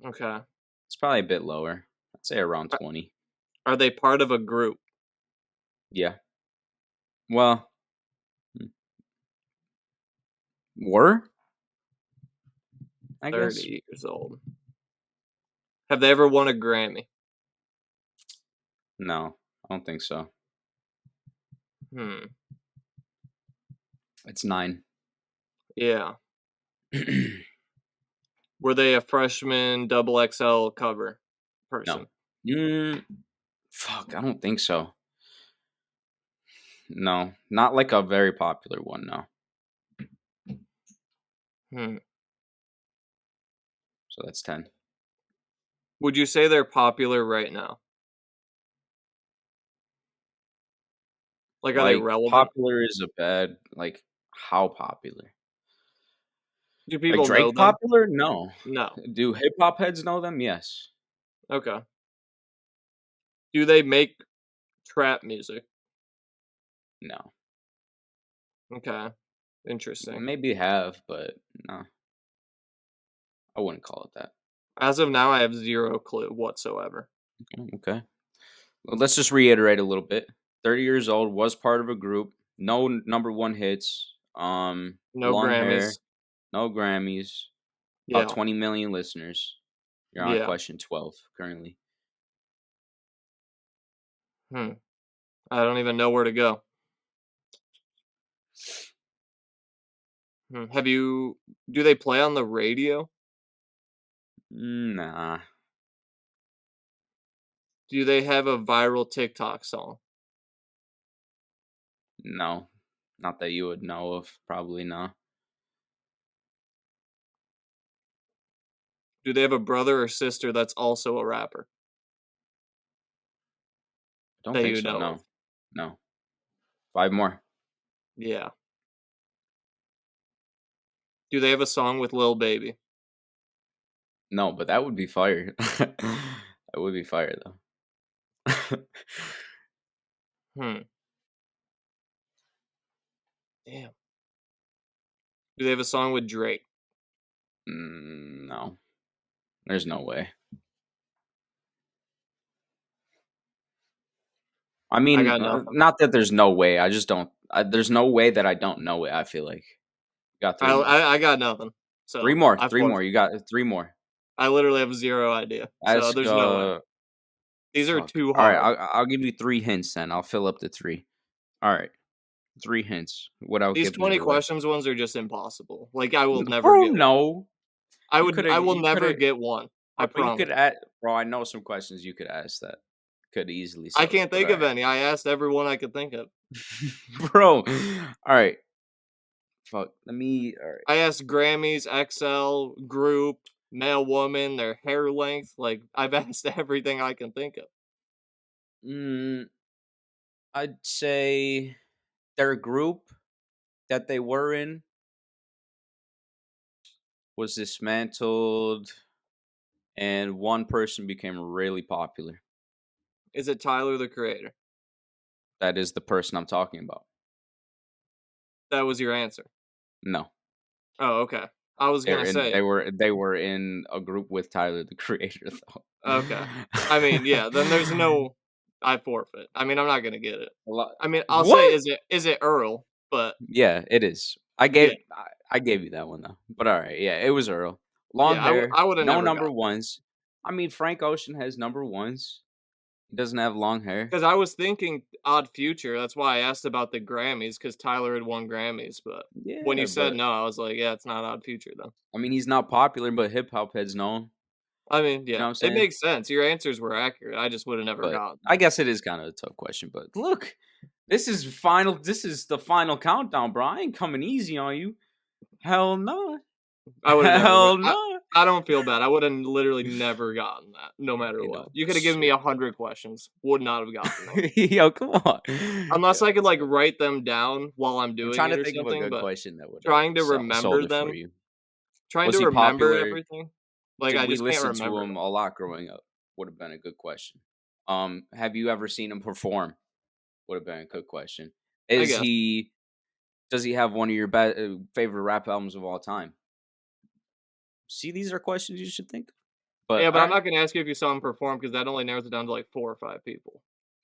Okay. It's probably a bit lower. I'd say around 20. Are they part of a group? Yeah. Well, were? I guess. 30 years old. Have they ever won a Grammy? No, I don't think so. It's 9. Yeah. Were they a freshman double XL cover person? No. Fuck, I don't think so. No, not like a very popular one, no. So that's 10. Would you say they're popular right now? Like, are they relevant? Popular is a bad, how popular? Do Like people know Drake them? popular? No. No. Do hip hop heads know them? Yes. Okay. Do they make trap music? No. Okay. Interesting. Maybe have, but no. I wouldn't call it that. As of now, I have zero clue whatsoever. Okay. Well, let's just reiterate a little bit. 30 years old, was part of a group, no number 1 hits, No long hair, Grammys. no Grammys, Yeah. about 20 million listeners. You're on question 12 currently. I don't even know where to go. Do they play on the radio? Nah. Do they have a viral TikTok song? No. Not that you would know of. Probably not. Do they have a brother or sister that's also a rapper? Don't that think you so, know no. of? No. 5 more. Yeah. Do they have a song with Lil Baby? No, but that would be fire. That would be fire, though. Damn. Do they have a song with Drake? No. There's no way. I mean, got nothing. not that there's no way. I just don't. There's no way that I don't know it, I feel like. Got 3 more. I got nothing. So 3 more. 3 more. You got 3 more. I literally have zero idea. So there's no way. These are too hard. All right, I'll give you 3 hints then. I'll fill up the 3. All right. 3 hints. What I'll These give 20 you questions ones are just impossible. Like, I will never Bro, get one. no. I will never get one. I promise. You could bro, I know some questions you could ask that could easily I can't think of any. I asked everyone I could think of. Bro. All right. Fuck. All right. I asked Grammys, XL, group, male, woman, their hair length. Like, I've asked everything I can think of. I'd say their group that they were in was dismantled and one person became really popular. Is it Tyler, the Creator? That is the person I'm talking about. That was your answer? No. Oh, okay. I was going to say. They were in a group with Tyler, the Creator, though. Okay. I mean, yeah, then there's no... I forfeit. I mean, I'm not going to get it. I mean, I'll say, is it Earl? But yeah, it is. I gave you that one, though. But all right, yeah, it was Earl. Long hair, I would have no never number ones. I mean, Frank Ocean has number ones. He doesn't have long hair. Because I was thinking Odd Future. That's why I asked about the Grammys, because Tyler had won Grammys. But when you said no, I was like, yeah, it's not Odd Future, though. I mean, he's not popular, but hip-hop heads know him. I mean, You know yeah, what I'm it saying? makes sense. Your answers were accurate. I just would have never But gotten I that. guess it is kind of a tough question. But look, this is final. This is the final countdown, bro. I ain't coming easy on you. Hell no. I would have never. Hell no. I don't feel bad. I would have literally never gotten that, no matter You what. know, You could have given me 100 questions, would not have gotten them. Yo, come on. Unless Yeah, I could let's like go. write them down while I'm I'm doing trying it to or think of a something, good but question that would trying to sold remember it for them, you. trying Was to he remember popular? everything, like Did I we just can't listen to remember him them. a lot growing up? Would have been a good question. Have you ever seen him perform? Would have been a good question. I guess. Does he have one of your favorite rap albums of all time? See, these are questions you should think of. But Yeah, but all I'm right. not gonna ask you if you saw him perform because that only narrows it down to like 4 or 5 people.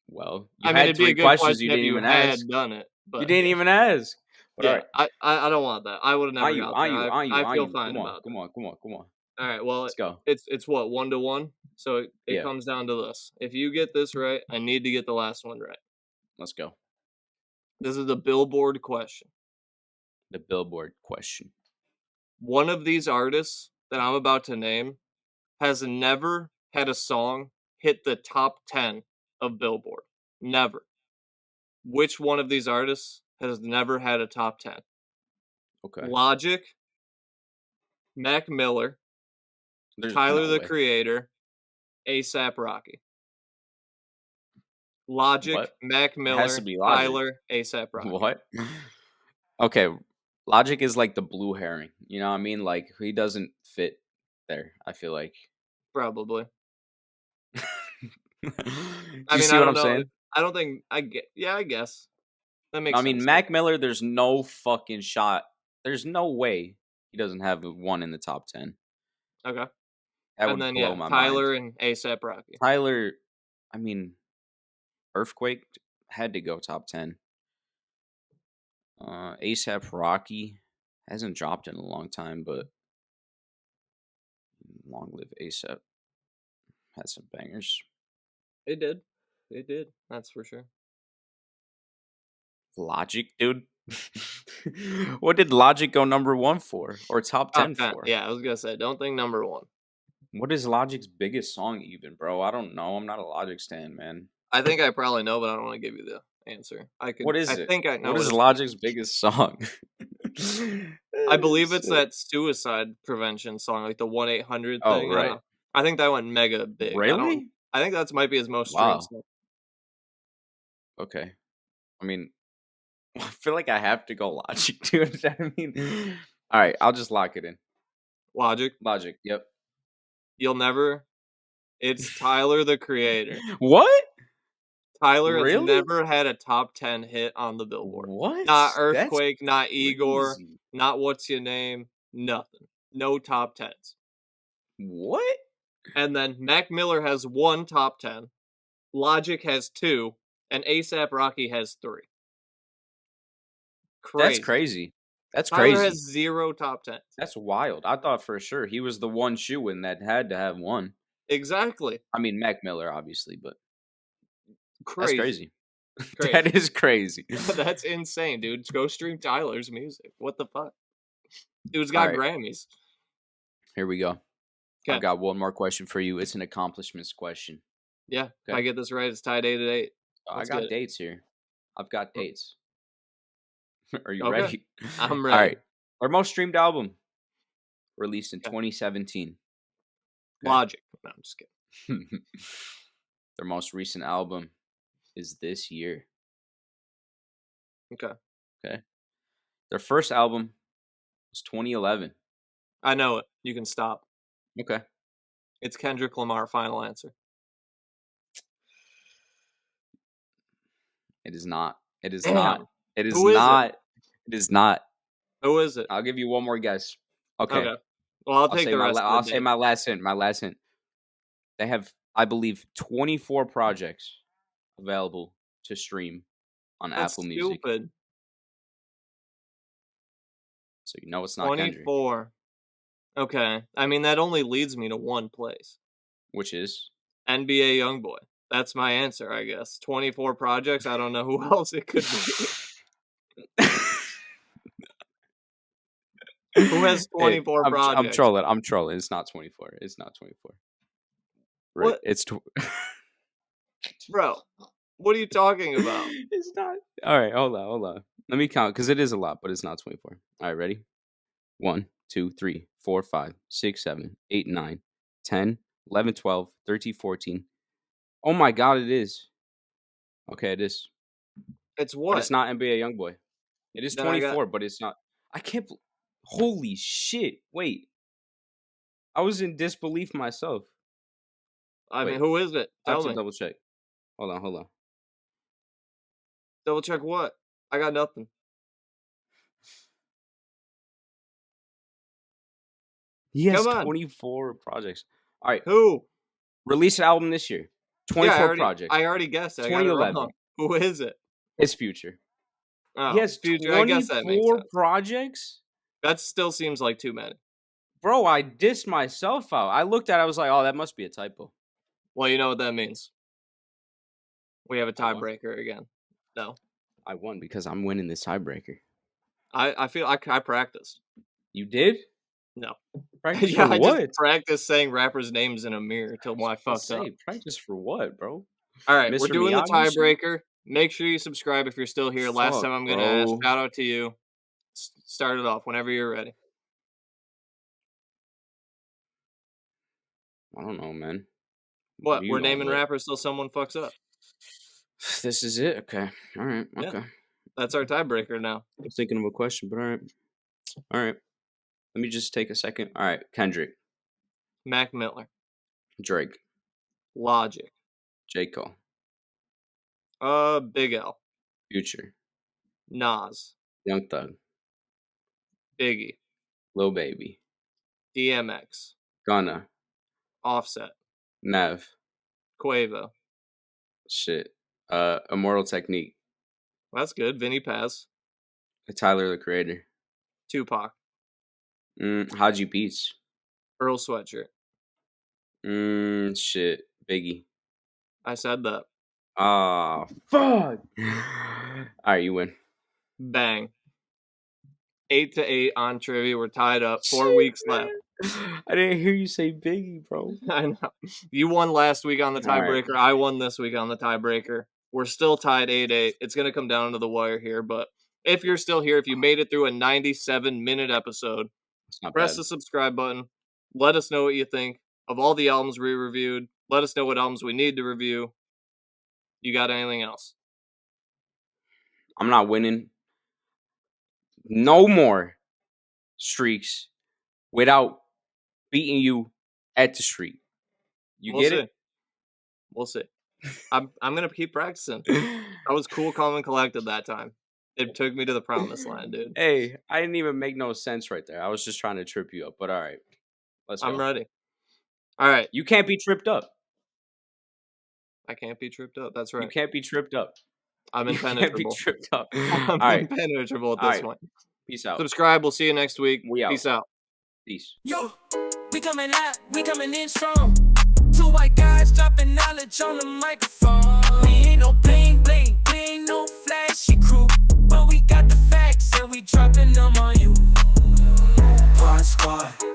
Well, you I mean, had it'd be a three good questions question you if didn't you even ask. had done it, You but didn't even ask. But all yeah, right. I don't want that. I would have never On you, got on there. you, on you, I on feel you. fine Come on, about come that. on, come on, come on. All right, well, Let's go. it's what 1-1, so it Yeah, comes down to this. If you get this right, I need to get the last one right. let's go. This is the Billboard question. The Billboard question. One of these artists that I'm about to name has never had a song hit the top 10 of Billboard. Never. Which one of these artists has never had a top 10? Okay. Logic, Mac Miller, There's Tyler no the way. Creator, ASAP Rocky. Logic, What? Mac It has to Miller, be Logic. Tyler, ASAP Rocky. What? Okay, Logic is like the blue herring. You know what I mean? Like he doesn't fit there. I feel like. Probably. Do I you mean, see I what don't I'm know. saying? I don't think I get. Yeah, I guess that makes I mean, sense. Mac Miller. There's no fucking shot. There's no way he doesn't have one in the top 10. Okay. That And would then blow yeah, my mind. Tyler and ASAP Rocky. Tyler, I mean, Earthquake had to go top 10. ASAP Rocky hasn't dropped in a long time, but long live ASAP. Had some bangers. It did. It did. That's for sure. Logic, dude. What did Logic go number 1 for? Or top 10 Top 10. for? Yeah, I was gonna say. Don't think number 1. What is Logic's biggest song even, bro? I don't know. I'm not a Logic stan, man. I think I probably know, but I don't want to give you the answer. What is I it? think I know What is his Logic's biggest song? I believe it's Shit. that suicide prevention song, like the 1-800 Oh, thing. right. I think that went mega big. Really? I think that might be his most streamed Wow. song. Okay. I mean, I feel like I have to go Logic, dude. I mean, all right, I'll just lock it in. Logic. Logic, yep. You'll never. It's Tyler the Creator. What? Tyler has Really? never had a top 10 hit on the Billboard. What? Not That's Earthquake, not Igor, crazy. not What's Your Name, nothing. No top 10s. What? And then Mac Miller has 1 top 10, Logic has 2, and ASAP Rocky has 3. Crazy. That's crazy. That's Tyler crazy. has 0 top 10s. That's wild. I thought for sure he was the one shoe-in that had to have one. Exactly. I mean, Mac Miller, obviously, but Crazy. that's crazy. Crazy. That is crazy. That's insane, dude. Go stream Tyler's music. What the fuck? Dude's got All right. Grammys. Here we go. Okay. I've got one more question for you. It's an accomplishments question. Yeah. If Okay. I get this right, it's tied 8-8. I got dates here. I've got dates. Are you Okay. ready? I'm ready. All right. Our most streamed album released in 2017. Okay. Logic. No, I'm just kidding. Their most recent album is this year. Okay. Their first album was 2011. I know it. You can stop. Okay. It's Kendrick Lamar. Final answer. It is not. It is Damn. not. It is Who is it? not. It is not. Who is it? I'll give you one more guess. Okay. Well, I'll take the rest of I'll the say my last hint. My last hint. They have, I believe, 24 projects available to stream on That's Apple Music. stupid. So you know it's not Kendrick. 24. Okay. I mean, that only leads me to one place. Which is? NBA Youngboy. That's my answer, I guess. 24 projects. I don't know who else it could be. Who has 24 projects? I'm trolling. It's not 24. It's not 24. Right. What? It's Bro, what are you talking about? It's not. All right, hold on. Let me count because it is a lot, but it's not 24. All right, ready? 1, 2, 3, 4, 5, 6, 7, 8, 9, 10, 11, 12, 13, 14. Oh my God, it is. Okay, it is. It's But what? it's not NBA YoungBoy. It is Then I got- 24, but it's not. I can't. Holy shit! Wait, I was in disbelief myself. I mean, Wait, who is it? I have Tell to me. double check. Hold on. Double check what? I got nothing. He has Come on. 24 projects. All right, Who? release an album this year. 24 projects. I already guessed it. I got it 2011. wrong. Who is it? It's Future. Oh, He has Future. I guess that makes 24 sense. projects? That still seems like too many. Bro, I dissed myself out. I looked at it, I was like, oh, that must be a typo. Well, you know what that means. We have a I won. tiebreaker again. No. I won because I'm winning this tiebreaker. I feel I practiced. You did? No. Practice Yeah, for I what? just practiced saying rappers' names in a mirror till I fucked up. Practice for what, bro? All right, we're Mr. doing the Miyagi shit? tiebreaker. Make sure you subscribe if you're still here. Last Fuck, time I'm going to ask. bro. Shout out to you. Start it off whenever you're ready. I don't know, man. What? You We're going naming with? rappers till someone fucks up. This is it? Okay. All right. Yeah. Okay. That's our tiebreaker now. I was thinking of a question, but all right. All right. Let me just take a second. All right. Kendrick. Mac Miller. Drake. Logic. J. Cole. Big L. Future. Nas. Young Thug. Biggie. Lil Baby. DMX. Gunna. Offset. Nev. Quavo. Shit. Immortal Technique. That's good. Vinny Paz. Tyler the Creator. Tupac. Haji Beats. Earl Sweatshirt. Shit. Biggie. I said that. Ah, fuck. All right, you win. Bang. 8-8 on trivia. We're tied up. 4 weeks left. I didn't hear you say Biggie, bro. I know. You won last week on the All right. tiebreaker. I won this week on the tiebreaker. We're still tied 8-8. It's going to come down to the wire here, but if you're still here, if you made it through a 97-minute episode, It's not press bad. the subscribe button. Let us know what you think of all the albums we reviewed. Let us know what albums we need to review. You got anything else? I'm not winning no more streaks without beating you at the street. You We'll get see. it? We'll see. I'm going to keep practicing. I was cool, calm, and collected that time. It took me to the promised land, dude. Hey, I didn't even make no sense right there. I was just trying to trip you up, but all right. Let's go. I'm ready. All right. You can't be tripped up. I can't be tripped up. That's right. You can't be tripped up. I'm You can't be impenetrable. tripped up. I'm All right. impenetrable at All this right. point. Peace out. Subscribe. We'll see you next week. We out. Peace out. Peace. Yo, we coming out, we coming in strong. Two white guys dropping knowledge on the microphone. We ain't no bling bling, we ain't no flashy crew, but we got the facts and we dropping them on you. Pod Squad.